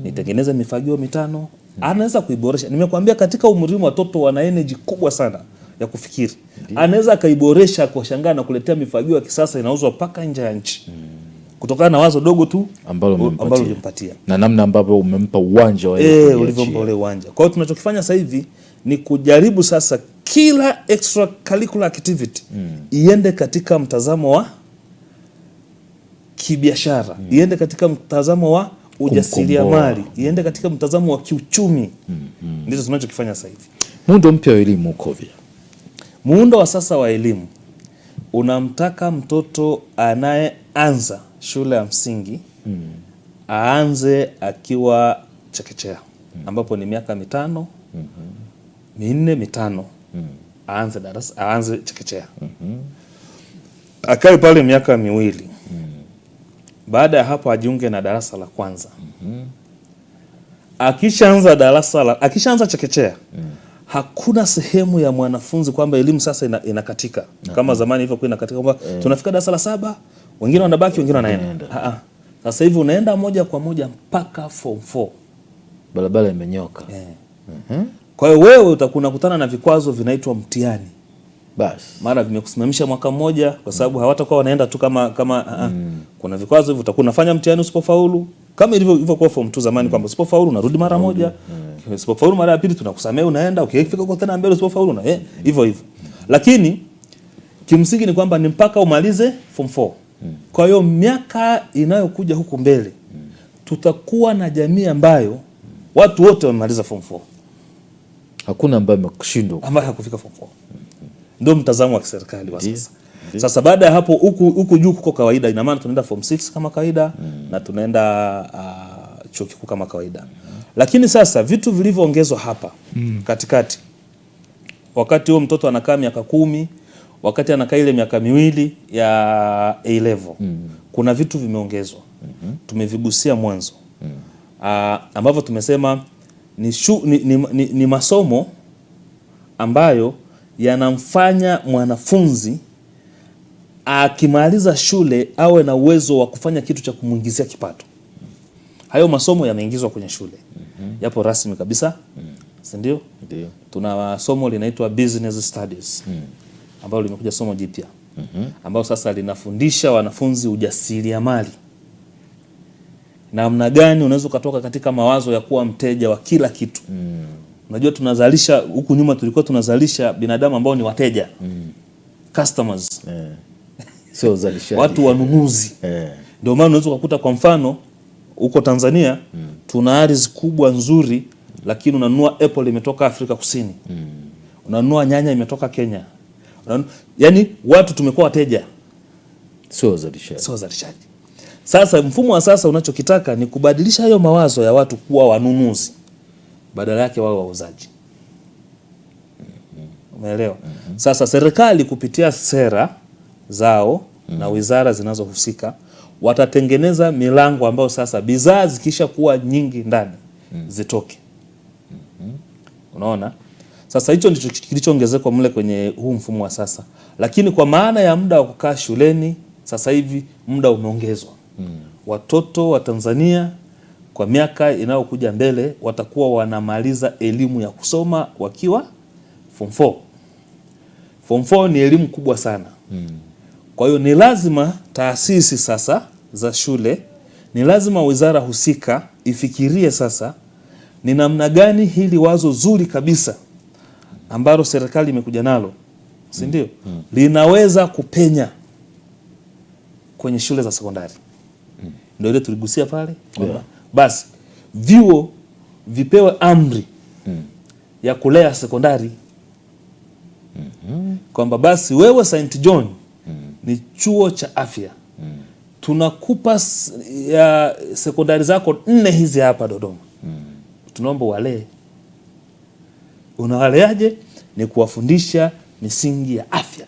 nitengeneze mifagio 5, anaweza kuiboresha. Nimekuambia katika umri wa watoto wana energy kubwa sana ya kufikiri. Anaweza akaiboresha kwa shangaa na kuletea mifagio ya kisasa inauzwa paka nje ya nchi. Kutokana na wazo dogo tu ambalo umempatia na namna ambavyo umempa uwanja wa ulivyompa ule uwanja. Kwa hiyo tunachokifanya sasa hivi ni kujaribu sasa kila extracurricular activity iende katika mtazamo wa kibiashara, iende katika mtazamo wa ujasiriamali, iende katika mtazamo wa kiuchumi. Ndicho tunachokifanya sasa hivi. Muundo mpya wa elimu uko vipi? Muundo wa sasa wa elimu unamtaka mtoto anayeanza shule ya msingi aanze akiwa chekechea ambapo ni miaka 5, 4, 5 aanze chekechea, akae pale miaka 2. Baada ya hapo ajiunge na darasa la kwanza. Akishaanza chekechea, hakuna sehemu ya mwanafunzi kwamba elimu sasa inakatika kama zamani hivyo, kwa inakatika kwamba tunafika darasa la 7 wengine wanabaki wengine wanaenda. Sasa hivi unaenda moja kwa moja mpaka form 4. Barabara imenyoka. Kwa hiyo wewe utakutana na vikwazo vinaitwa mtihani. Basi mara vimekusimamisha mwaka mmoja kwa sababu hawatakuwa wanaenda tu kama kuna vikwazo hivyo, utakuwa unafanya mtihani usipofaulu, kama ilivyokuwa form 2 zamani kwamba usipofaulu unarudi mara moja, usipofaulu mara ya pili tunakusamea unaenda, ukifika huko tena mbele usipofaulu na hivyo. Lakini kimsingi ni kwamba ni mpaka umalize form 4. Kwa hiyo miaka inayokuja huku mbele tutakuwa na jamii ambayo watu wote wamemaliza form 4. Hakuna ambaye amekushindwa, ambaye hakufika form 4. Ndio mtazamo wa kiserikali wa sasa. Sasa baada ya hapo huku juu kuko kawaida, ina maana tunaenda form 6 kama kawaida na tunaenda chuo kikuu kama kawaida. Lakini sasa vitu vilivyoongezwa hapa katikati, wakati huo mtoto anakaa miaka 10, wakati anakaa ile miaka 2 ya A level, kuna vitu vimeongezwa. Tumevigusia mwanzo. Ambavyo tumesema ni masomo ambayo yanamfanya mwanafunzi akimaliza shule awe na uwezo wa kufanya kitu cha kumuingizia kipato. Hayo masomo yameingizwa kwenye shule. Yapo rasmi kabisa. Si ndio? Ndio. Tuna somo linaitwa business studies. Ambalo limekuja somo jipya. Ambalo sasa linafundisha wanafunzi ujasiriamali. Namna gani unaweza kutoka katika mawazo ya kuwa mteja wa kila kitu. Unajua tunazalisha huku nyuma, tulikuwa tunazalisha binadamu ambao ni wateja. Customers. Sio uzalishaji. Watu wanunuzi. Ndio maana unaweza kukuta kwa mfano huko Tanzania tuna ardhi kubwa nzuri, lakini unanunua apple imetoka Afrika Kusini. Unanunua nyanya imetoka Kenya. Yaani watu tumekuwa wateja. Sio uzalishaji. Sio uzalishaji. Sasa mfumo wa sasa unachokitaka ni kubadilisha hayo mawazo ya watu kuwa wanunuzi, badala yake wawe wauzaji. Umeelewa? Sasa serikali kupitia sera zao na wizara zinazohusika watatengeneza milango ambayo sasa bidhaa zikisha kuwa nyingi ndani zitoke. Unaona? Sasa hicho ndicho kilichoongezeka mle kwenye huu mfumo wa sasa. Lakini kwa maana ya muda wa kukaa shuleni sasa hivi muda umeongezwa. Watoto wa Tanzania kwa miaka inayokuja mbele watakuwa wanamaliza elimu ya kusoma wakiwa form 4. Form 4 ni elimu kubwa sana. Kwa hiyo ni lazima taasisi sasa za shule, ni lazima wizara husika ifikirie sasa ni namna gani hili wazo zuri kabisa ambalo serikali imekuja nalo, si ndio? Linaweza kupenya kwenye shule za sekondari. Ndio ile tuligusia pale. Basi vyuo vipewe amri ya kulea sekondari. Kwamba basi wewe St. John ni chuo cha afya. Tunakupa ya sekondari zako 4 hizi hapa Dodoma. Tunaomba walee. Unawaleaje? Ni kuwafundisha misingi ya afya.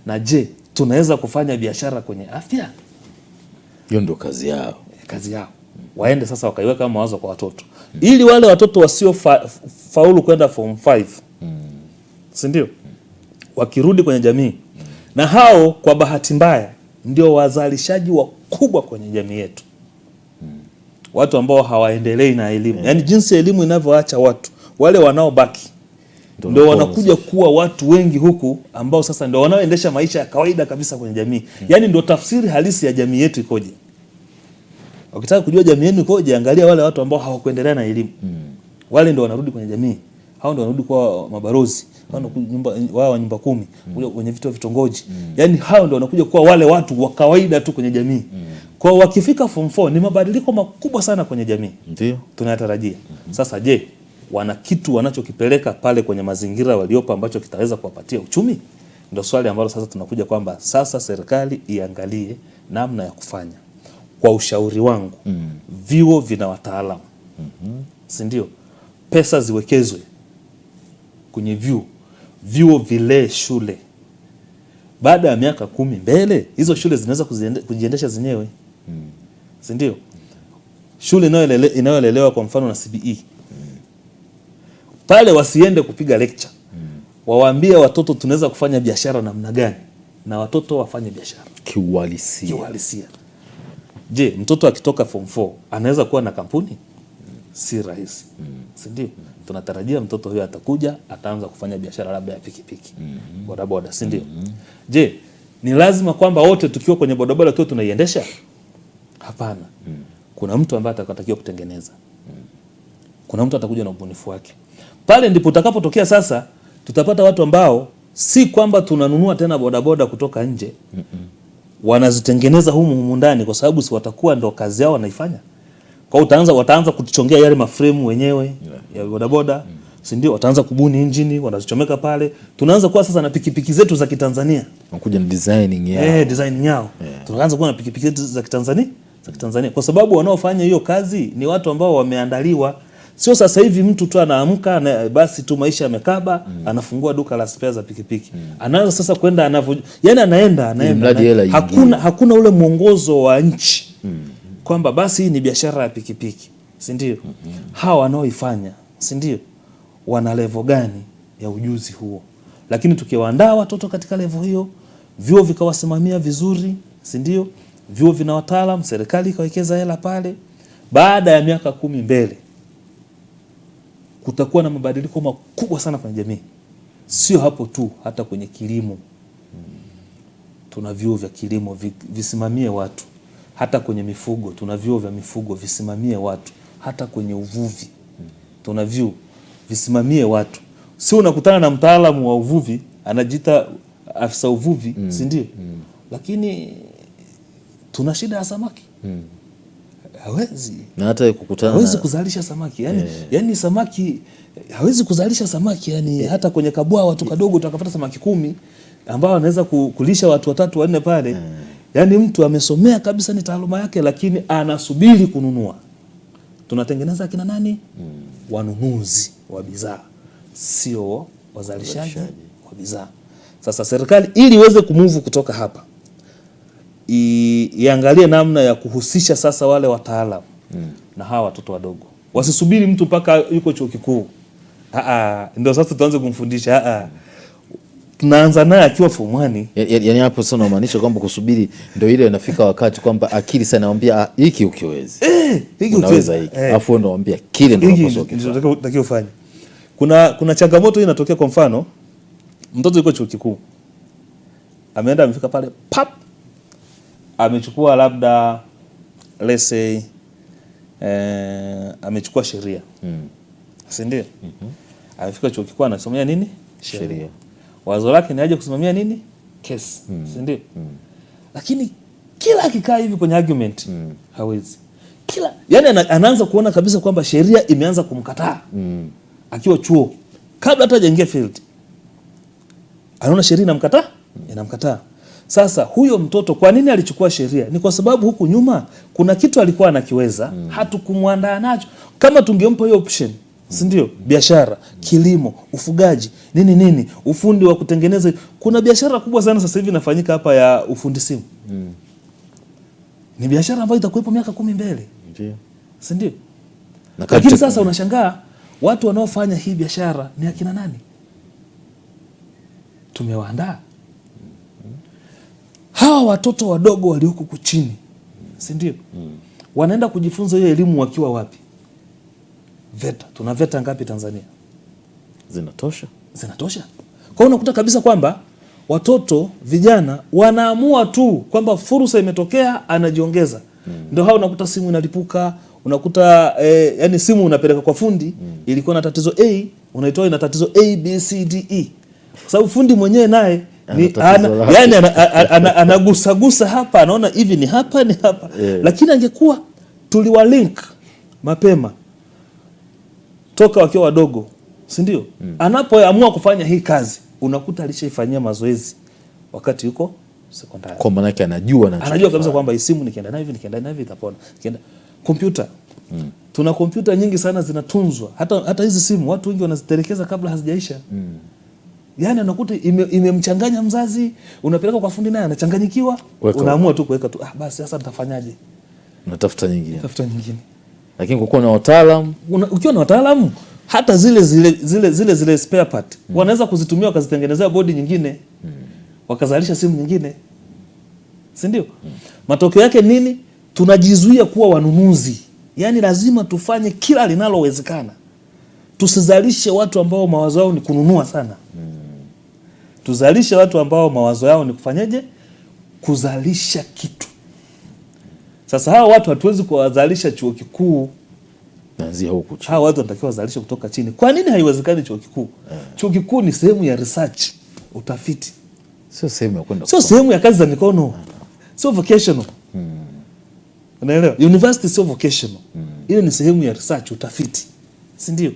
Na je, tunaweza kufanya biashara kwenye afya? Hiyo ndio kazi yao. Kazi yao. Waende sasa wakaiweka mawazo kwa watoto. Ili wale watoto wasio faulu kwenda form 5. Si ndio? Wakirudi kwenye jamii. Na hao kwa bahati mbaya ndio wazalishaji wakubwa kwenye jamii yetu. Watu ambao hawaendelei na elimu. Yaani jinsi elimu inavyoacha watu, wale wanaobaki ndio wanakuja kuwa watu wengi huku ambao sasa ndio wanaoendesha maisha ya kawaida kabisa kwenye jamii. Yaani ndio tafsiri halisi ya jamii yetu ikoje. Ukitaka kujua jamii yenu ikoje, angalia wale watu ambao hawakuendelea na elimu. Wale ndio wanarudi kwenye jamii. Hao ndio wanarudi kwa mabarozi, wao wa nyumba 10, wenye vitu vitongoji. Yaani hao ndio wanakuja kuwa wale watu wa kawaida tu kwenye jamii. Kwa wakifika form 4 ni mabadiliko makubwa sana kwenye jamii. Ndio tunayatarajia. Sasa je, wana kitu wanachokipeleka pale kwenye mazingira waliopo ambacho kitaweza kuwapatia uchumi? Ndio swali ambalo sasa tunakuja kwamba sasa serikali iangalie namna ya kufanya kwa ushauri wangu, vyuo vina wataalamu, si ndio? Pesa ziwekezwe kwenye vyuo vilee shule. Baada ya miaka 10 mbele, hizo shule zinaweza kujiendesha zenyewe, si ndio? Shule inayolelewa kwa mfano na CBE, pale wasiende kupiga lecture, wawaambie watoto tunaweza kufanya biashara namna gani, na watoto wafanye biashara kiuhalisia. Je, mtoto akitoka form 4 anaweza kuwa na kampuni? Si rahisi, si ndio? Tunatarajia mtoto huyo atakuja, ataanza kufanya biashara labda ya pikipiki, bodaboda, si ndio? Je, ni lazima kwamba wote tukiwa kwenye bodaboda tu tunaiendesha? Hapana. Kuna mtu ambaye atakatakiwa kutengeneza. Kuna mtu atakuja na ubunifu wake. Pale ndipo utakapotokea sasa tutapata watu ambao si kwamba tunanunua tena bodaboda kutoka nje. Wanazitengeneza humu ndani, kwa sababu si watakuwa ndo kazi yao wanaifanya. Kwa wataanza kutuchongea yale maframe wenyewe ya bodaboda, si ndio? Wataanza kubuni injini, wanazichomeka pale. Tunaanza kuwa sasa na pikipiki zetu za Kitanzania. Wanakuja na designing yao. Designing yao. Tunaanza kuwa na pikipiki zetu za Kitanzania. Kwa sababu wanaofanya hiyo kazi ni watu ambao wameandaliwa. Sio sasa hivi mtu tu anaamka na basi tu maisha yamekaba, anafungua duka la spare za pikipiki. Anaanza sasa kwenda yani anaenda. Hakuna ule mwongozo wa nchi. Kwamba basi hii ni biashara ya pikipiki, si ndio? Hawa wanaoifanya, si ndio? Wana level gani ya ujuzi huo? Lakini tukiwaandaa watoto katika level hiyo, vyuo vikawasimamia vizuri, si ndio? Vyuo vina wataalamu, serikali ikawekeza hela pale, baada ya miaka 10 mbele kutakuwa na mabadiliko makubwa sana kwenye jamii. Sio hapo tu, hata kwenye kilimo. Tuna vyuo vya kilimo visimamie watu. Hata kwenye mifugo tuna vyuo vya mifugo visimamie watu. Hata kwenye uvuvi tuna vyuo visimamie watu. Sio unakutana na mtaalamu wa uvuvi anajiita afisa uvuvi, si ndio? Lakini tuna shida ya samaki. Hawezi. Na hata kukutana hawezi kuzalisha samaki. Yani samaki hawezi kuzalisha samaki, yani hata kwenye kabwawa tu kadogo utakapata samaki 10 ambao anaweza kulisha watu 3 4 pale. Yani mtu amesomea kabisa, ni taaluma yake, lakini anasubiri kununua. Tunatengeneza kina nani? Wanunuzi wa bidhaa, sio wazalishaji wa bidhaa. Sasa serikali ili iweze kumove kutoka hapa, iangalie namna ya kuhusisha sasa wale wataalamu na hawa watoto wadogo. Wasisubiri mtu mpaka yuko chuo kikuu. Ndio sasa tuanze kumfundisha. Tunaanza naye akiwa form 1. Yaani hapo sasa unamaanisha kwamba kusubiri ndio ile inafika wakati kwamba akili sana anamwambia hiki ukiwezi. Hiki unaweza hiki. Alafu ndo anamwambia kile ndio unapaswa kufanya. Kuna changamoto hii inatokea. Kwa mfano, mtoto yuko chuo kikuu. Ameenda amefika pale pap. Amechukua labda let's say amechukua sheria. Si ndio? Amefika chuo kikuu anasomea nini? Sheria. Wazo lake ni aje kusimamia nini? Kesi. Si ndio? Lakini kila akikaa hivi kwenye argument hawezi. Yani anaanza kuona kabisa kwamba sheria imeanza kumkataa. Akiwa chuo, kabla hata hajaingia field. Anaona sheria inamkataa. Sasa huyo mtoto kwa nini alichukua sheria? Ni kwa sababu huku nyuma kuna kitu alikuwa anakiweza, hatukumwandaa nacho. Kama tungempa hiyo option, si ndio? Biashara, kilimo, ufugaji, nini, ufundi wa kutengeneza. Kuna biashara kubwa sana sasa hivi inafanyika hapa ya ufundi simu. Ni biashara ambayo itakuwepo miaka 10 mbele. Ndio. Si ndio? Lakini sasa unashangaa watu wanaofanya hii biashara ni akina nani? Tumewaandaa. Hawa watoto wadogo walioko chini, si ndio? Wanaenda kujifunza hiyo elimu wakiwa wapi? VETA. Tuna VETA ngapi Tanzania? Zinatosha. Kwa hiyo unakuta kabisa kwamba watoto vijana wanaamua tu kwamba fursa imetokea, anajiongeza. Ndio hao unakuta simu inalipuka, unakuta yani simu unapeleka kwa fundi, ilikuwa na tatizo A, unaitoa ina tatizo A B C D E. Kwa sababu fundi mwenyewe naye yani anagusa hapa, anaona hivi ni hapa. Lakini angekuwa tuliwa link mapema toka wakiwa wadogo, si ndio? Anapoamua kufanya hii kazi, unakuta alishaifanyia mazoezi wakati yuko sekondari. Kwa maana yake anajua kabisa kwamba hii simu nikienda na hivi itapona. Kompyuta. Tuna kompyuta nyingi sana zinatunzwa. Hata hizi simu watu wengi wanazitelekeza kabla hazijaisha. Yaani unakuta imemchanganya mzazi, unapeleka kwa fundi naye anachanganyikiwa, unaamua tu kuweka tu basi sasa nitafanyaje? Unatafuta nyingine. Lakini ukiwa na wataalamu hata zile spare part wanaweza kuzitumia wakazitengenezea bodi nyingine. Wakazalisha simu nyingine. Si ndio? Matokeo yake nini? Tunajizuia kuwa wanunuzi. Yaani lazima tufanye kila linalowezekana. Tusizalishe watu ambao mawazo yao ni kununua sana. Tuzalishe watu ambao mawazo yao ni kufanyaje? Kuzalisha kitu. Sasa hawa watu hatuwezi kuwazalisha chuo kikuu. Naanzia huko chini. Hawa watu wanatakiwa wazalishe kutoka chini. Kwa nini haiwezekani chuo kikuu? Chuo kikuu ni sehemu ya research, utafiti. Sio sehemu ya kwenda. Sio sehemu ya kazi za mikono. Sio vocational. Unaelewa? University sio vocational. Ile ni sehemu ya research, utafiti. Si ndio?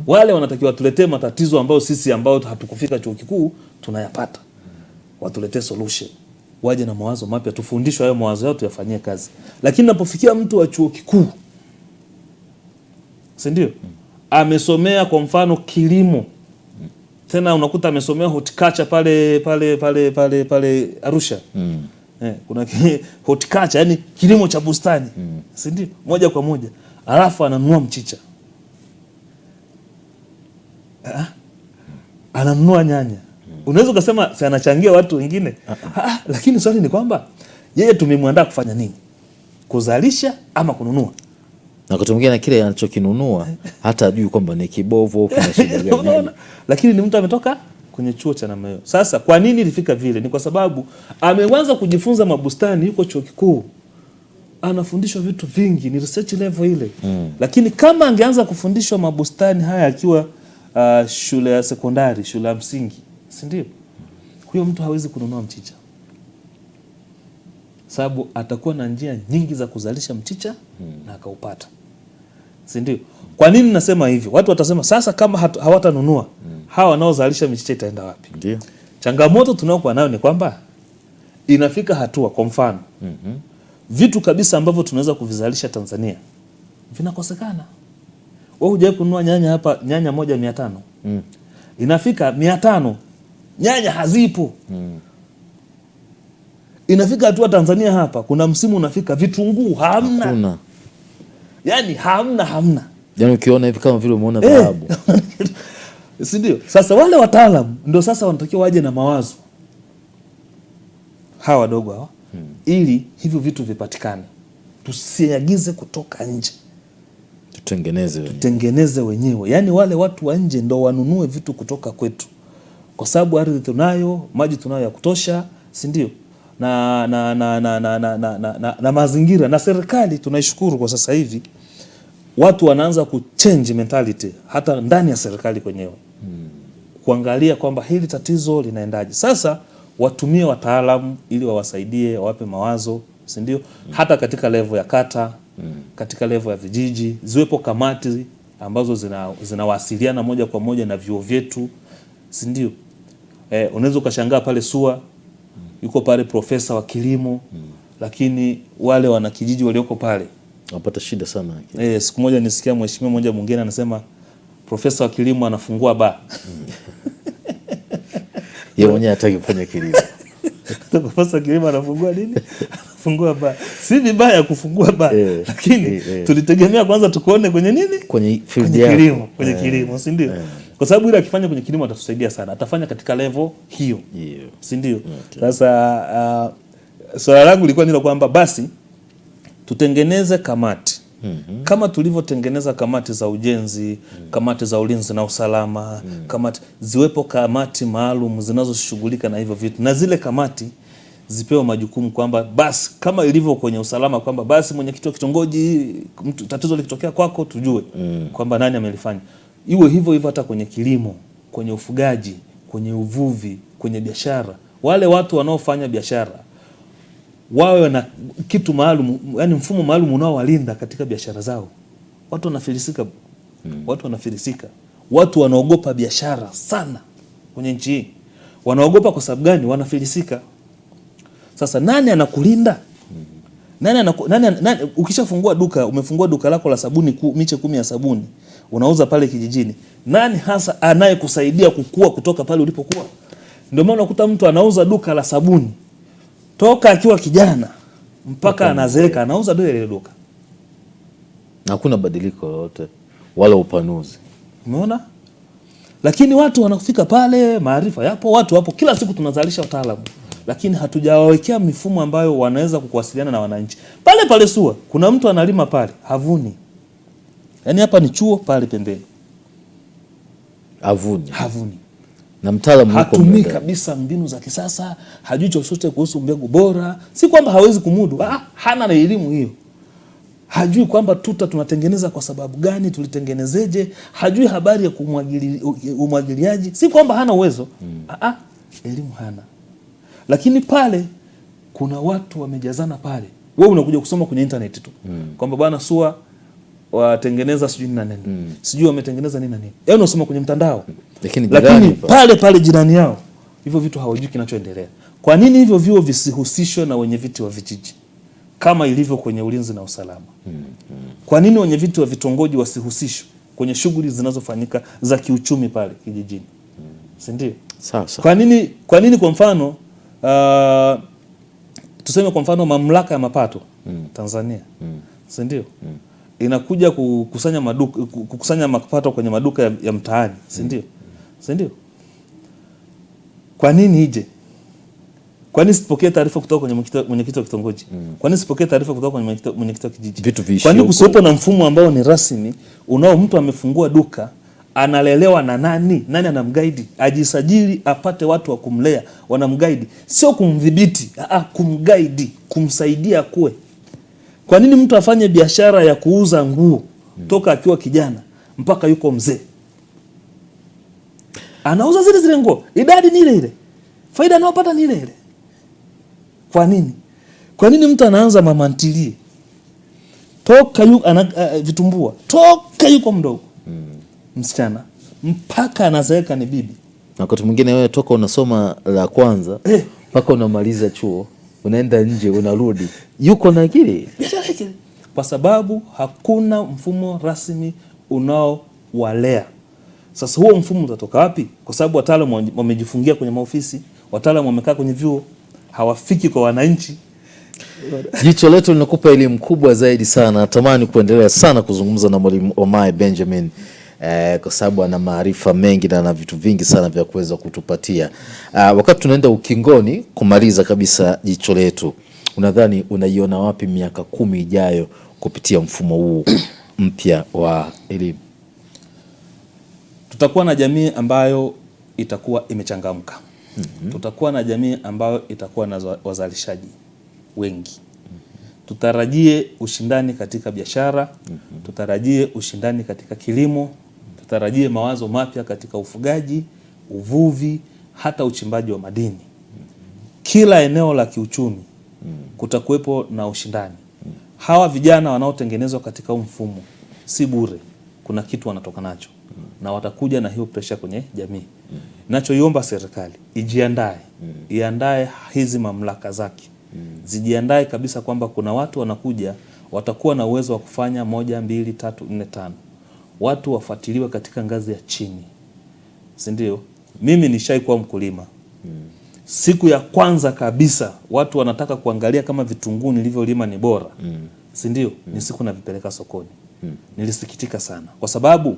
Wale wanatakiwa tuletee matatizo ambayo sisi ambao hatukufika chuo kikuu tunayapata. Watuletee solution. Waje na mawazo mapya, tufundishwe hayo mawazo yao tuyafanyie kazi. Lakini napofikia mtu wa chuo kikuu, si ndio? Amesomea kwa mfano kilimo. Tena unakuta amesomea horticulture pale Arusha. Kuna horticulture, yani kilimo cha bustani. Si ndio? Moja kwa moja. Alafu ananunua mchicha. Ananunua nyanya. Unaweza kusema si anachangia watu wengine. Lakini swali ni kwamba yeye tumemwandaa kufanya nini? Kuzalisha ama kununua? Na kutumia na kile anachokinunua hata ajui kwamba ni kibovu au kina shida gani. Lakini ni mtu ametoka kwenye chuo cha namna hiyo. Sasa kwa nini ilifika vile? Ni kwa sababu ameanza kujifunza mabustani yuko chuo kikuu. Anafundishwa vitu vingi, ni research level ile. Lakini kama angeanza kufundishwa mabustani haya akiwa shule ya sekondari, shule ya msingi, si ndio? Huyo mtu hawezi kununua mchicha. Sababu atakuwa na njia nyingi za kuzalisha mchicha na akaupata. Si ndio? Kwa nini nasema hivi? Watu watasema sasa kama hawatanunua, hawa wanaozalisha mchicha itaenda wapi? Ndio. Changamoto tunayokuwa nayo ni kwamba inafika hatua, kwa mfano, vitu kabisa ambavyo tunaweza kuvizalisha Tanzania vinakosekana. Wewe hujawahi kununua nyanya hapa, nyanya moja 500. Inafika 500, nyanya hazipo. Inafika hatua Tanzania hapa, kuna msimu unafika vitunguu hamna. Hakuna. Yaani hamna. Yaani ukiona hivi kama vile umeona dhahabu. Si ndio? Sasa wale wataalamu ndio sasa wanatakiwa waje na mawazo. Hawa wadogo hawa. Ili hivyo vitu vipatikane. Tusiagize kutoka nje. Tutengeneze wenyewe. Yaani wale watu wa nje ndio wanunue vitu kutoka kwetu. Kwa sababu ardhi tunayo, maji tunayo ya kutosha, si ndio? Na mazingira na serikali tunaishukuru kwa sasa hivi watu wanaanza kuchange mentality hata ndani ya serikali kwenyewe. Kuangalia kwamba hili tatizo linaendaje. Sasa watumie wataalamu ili wawasaidie, wawape mawazo, si ndio? Hata katika level ya kata, katika level ya vijiji, ziwepo kamati ambazo zinawasiliana moja kwa moja na vyuo vyetu, si ndio? Unaweza ukashangaa pale SUA yuko pale profesa wa kilimo, lakini wale wana kijiji walioko pale wanapata shida sana. Siku moja nisikia mheshimiwa mmoja mwingine anasema profesa wa kilimo anafungua baa. Yeye mwenyewe hataki kufanya kilimo. Profesa wa kilimo anafungua nini? Anafungua baa. Si vibaya kufungua baa, lakini tulitegemea kwanza tukuone kwenye nini? Kwenye kilimo, kilimo, si ndio? Kwa sababu ile akifanya kwenye kilimo atatusaidia sana. Atafanya katika level hiyo. Si ndio? Sasa swala langu lilikuwa nilo kwamba basi tutengeneze kamati. Kama tulivyotengeneza kamati za ujenzi, kamati za ulinzi na usalama, kamati ziwepo kamati maalum zinazoshughulika na hivyo vitu. Na zile kamati zipewe majukumu kwamba basi kama ilivyo kwenye usalama kwamba basi mwenyekiti wa kitongoji tatizo likitokea kwako tujue kwamba nani amelifanya. Iwe hivyo hivyo hata kwenye kilimo, kwenye ufugaji, kwenye uvuvi, kwenye biashara. Wale watu wanaofanya biashara wawe na kitu maalum, yani mfumo maalum unaowalinda katika biashara zao. Watu wanafilisika. Watu wanaogopa biashara sana kwenye nchi hii. Wanaogopa kwa sababu gani? Wanafilisika. Sasa nani anakulinda? Nani ukishafungua duka, umefungua duka lako la sabuni, miche 10 ya sabuni unauza pale kijijini, nani hasa anayekusaidia kukua kutoka pale ulipokuwa? Ndio maana unakuta mtu anauza duka la sabuni toka akiwa kijana mpaka anazeeka, anauza ile duka, hakuna badiliko lolote wala upanuzi. Umeona? Lakini watu wanafika pale, maarifa yapo, watu wapo, kila siku tunazalisha wataalamu, lakini hatujawawekea mifumo ambayo wanaweza kuwasiliana na wananchi. Pale pale SUA kuna mtu analima pale, havuni. Yaani hapa ni chuo, pale pembeni havuni. Na mtaalamu hatumii kabisa mbinu za kisasa, hajui chochote kuhusu mbegu bora. Si kwamba hawezi kumudu, hana na elimu hiyo. Hajui kwamba tuta tunatengeneza kwa sababu gani, tulitengenezeje, hajui habari ya umwagiliaji. Si kwamba hana uwezo, elimu hana. Lakini pale kuna watu wamejazana pale. Wewe unakuja kusoma kwenye internet tu. Kwamba bwana SUA watengeneza sijui nini na nini. Sijui wametengeneza nini na nini. Yaani unasoma kwenye mtandao. Lakini pale jirani yao hivyo vitu hawajui kinachoendelea. Kwa nini hivyo vyuo visihusishwe na wenye viti wa vijiji kama ilivyo kwenye ulinzi na usalama? Kwa nini wenye viti wa vitongoji wasihusishwe kwenye shughuli zinazofanyika za kiuchumi pale kijijini? Si ndio? Sasa. Kwa nini kwa mfano tuseme kwa mfano mamlaka ya mapato Tanzania, si ndio? Inakuja kukusanya mapato kwenye maduka ya mtaani, si ndio? Si ndio? Kwa nini ije? Kwa nini sipokee taarifa kutoka kwenye mwenyekiti wa kitongoji? Kwa nini sipokee taarifa kutoka kwenye mwenyekiti wa kijiji? Kwa nini kusiwepo na mfumo ambao ni rasmi unao mtu amefungua duka, analelewa na nani? Nani anamguide? Ajisajili, apate watu wa kumlea, wanamguide. Sio kumdhibiti, kumguide, kumsaidia akue. Kwa nini mtu afanye biashara ya kuuza nguo toka akiwa kijana mpaka yuko mzee? Anauza zile nguo, idadi ni ile, faida anayopata ni ile. Kwa nini? Kwa nini mtu anaanza mama ntilie toka vitumbua toka yuko mdogo msichana mpaka anazeeka ni bibi? Na wakati mwingine wewe toka unasoma la kwanza mpaka unamaliza chuo, unaenda nje, unarudi, yuko na akili. Kwa sababu hakuna mfumo rasmi unaowalea. Sasa huo mfumo utatoka wapi? Kwa sababu wataalamu wamejifungia kwenye maofisi, wataalamu wamekaa kwenye vyuo, hawafiki kwa wananchi. Jicho Letu linakupa elimu kubwa zaidi sana. Natamani kuendelea sana kuzungumza na Mwalimu Omae Benjamin kwa sababu ana maarifa mengi na ana vitu vingi sana vya kuweza kutupatia. Wakati tunaenda ukingoni kumaliza kabisa Jicho Letu, unadhani unaiona wapi miaka 10 ijayo kupitia mfumo huu mpya wa elimu? Tutakuwa na jamii ambayo itakuwa imechangamka. Tutakuwa na jamii ambayo itakuwa na wazalishaji wengi. Tutarajie ushindani katika biashara, tutarajie ushindani katika kilimo, tutarajie mawazo mapya katika ufugaji, uvuvi, hata uchimbaji wa madini. Kila eneo la kiuchumi kutakuwepo na ushindani. Hawa vijana wanaotengenezwa katika mfumo si bure, kuna kitu wanatoka nacho na watakuja na hiyo pressure kwenye jamii. Ninachoiomba serikali iandae hizi mamlaka zake. Zijiandae kabisa kwamba kuna watu wanakuja, watakuwa na uwezo wa kufanya 1, 2, 3, 4, 5. Watu wafuatiliwe katika ngazi ya chini. Si ndio? Mimi nishaikuwa mkulima. Siku ya kwanza kabisa watu wanataka kuangalia kama vitunguu nilivyolima ni bora. Si ndio? Ni siku navipeleka sokoni. Nilisikitika sana kwa sababu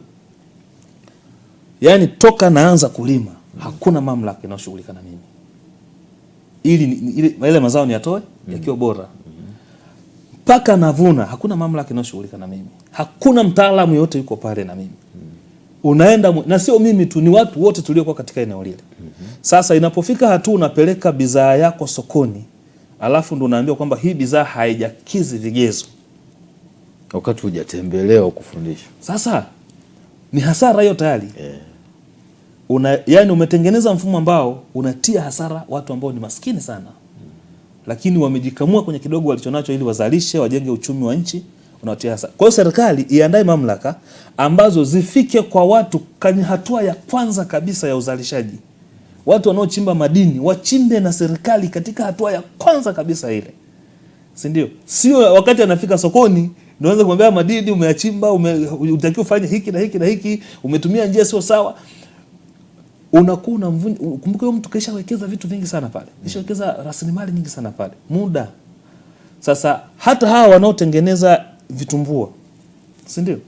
yani toka naanza kulima hakuna mamlaka inayoshughulika na mimi. Ili ile mazao ni yatoe yakiwa bora. Mpaka navuna hakuna mamlaka inayoshughulika na mimi. Hakuna mtaalamu yote yuko pale na mimi. Unaenda na sio mimi tu, ni watu wote tuliokuwa katika eneo lile. Sasa inapofika hatua unapeleka bidhaa yako sokoni, alafu ndo unaambiwa kwamba hii bidhaa haijakizi vigezo wakati hujatembelea kufundisha. Sasa ni hasara hiyo tayari. Yani umetengeneza mfumo ambao unatia hasara watu ambao ni maskini sana. Lakini wamejikamua kwenye kidogo walichonacho ili wazalishe, wajenge uchumi wa nchi, unawatia hasara. Kwa hiyo serikali iandae mamlaka ambazo zifike kwa watu kwenye hatua ya kwanza kabisa ya uzalishaji. watu wanaochimba madini wachimbe na serikali katika hatua ya kwanza kabisa ile, si ndio? Sio wakati anafika sokoni ndio anza kumwambia madini umeyachimba, unatakiwa ufanye hiki na hiki na hiki, umetumia njia sio sawa. Unakuwa unamvunja. Kumbuka huyo mtu kesha wekeza vitu vingi sana pale, kesha wekeza rasilimali nyingi sana pale, muda. Sasa hata hawa wanaotengeneza vitumbua, si ndio?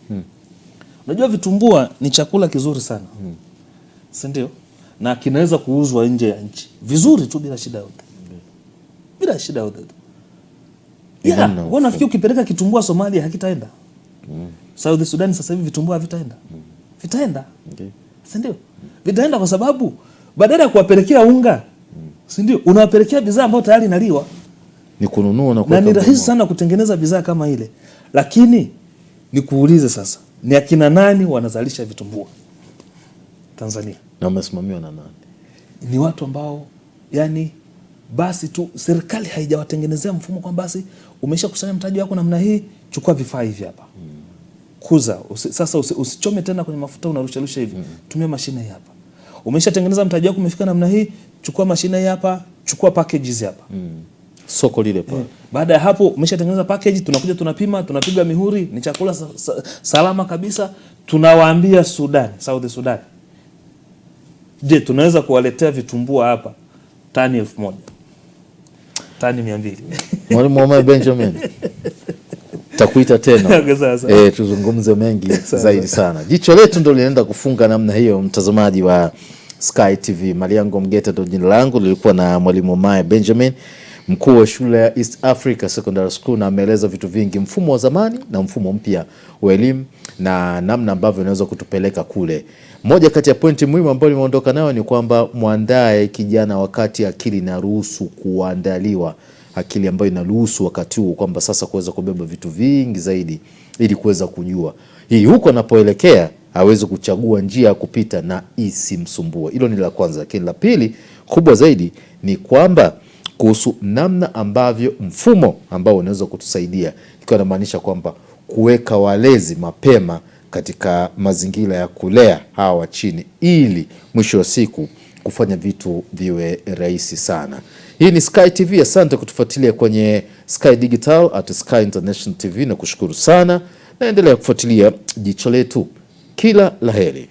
Unajua vitumbua ni chakula kizuri sana, si ndio? Na kinaweza kuuzwa nje ya nchi vizuri tu bila shida yote, bila shida yote. Wanafikiri ukipeleka kitumbua Somalia hakitaenda. South Sudan sasa hivi vitumbua havitaenda. Vitaenda. Si ndio? Vitaenda kwa sababu badala ya kuwapelekea unga, si ndio? Unawapelekea bidhaa ambayo tayari inaliwa. Ni kununua na kuweka. Na ni rahisi sana kutengeneza bidhaa kama ile. Lakini nikuulize sasa, ni akina nani wanazalisha vitumbua Tanzania? Na wamesimamiwa na nani? Ni watu ambao yani basi tu serikali haijawatengenezea mfumo kwa basi umesha kusanya mtaji wako namna hii, chukua vifaa hivi hapa. Kuza, sasa usichome tena kwenye mafuta unarusha hivi. Tumia mashine hii hapa. Umeshatengeneza mtaji wako umefika namna hii, chukua mashine hii hapa, chukua packages hapa. Soko lile pale. Baada ya hapo umeshatengeneza package, tunakuja tunapima, tunapiga mihuri, ni chakula salama kabisa. Tunawaambia Sudan, South Sudan, je, tunaweza kuwaletea vitumbua hapa tani 1000, tani 200. Mwalimu Omar Benjamin, takuita tena tuzungumze mengi zaidi sana. Jicho letu ndo linaenda kufunga namna hiyo, mtazamaji wa Sky TV. Maliango Mgeta ndo jina langu, lilikuwa na Mwalimu Omar Benjamin, mkuu wa shule ya East Africa Secondary School, na ameeleza vitu vingi, mfumo wa zamani na mfumo mpya wa elimu na namna ambavyo inaweza kutupeleka kule. Moja kati ya pointi muhimu ambayo nimeondoka nayo ni kwamba muandae kijana wakati akili inaruhusu kuandaliwa, akili ambayo inaruhusu wakati huo kwamba sasa kuweza kubeba vitu vingi zaidi ili kuweza kujua hii huko anapoelekea aweze kuchagua njia ya kupita na isimsumbue. Hilo ni la kwanza. Lakini la pili kubwa zaidi ni kwamba kuhusu namna ambavyo mfumo ambao unaweza kutusaidia, ikiwa inamaanisha kwamba kuweka walezi mapema katika mazingira ya kulea hawa chini, ili mwisho wa siku kufanya vitu viwe rahisi sana. Hii ni Sky TV. Asante kutufuatilia kwenye Sky Digital at Sky International TV, na kushukuru sana, naendelea kufuatilia Jicho Letu. Kila laheri.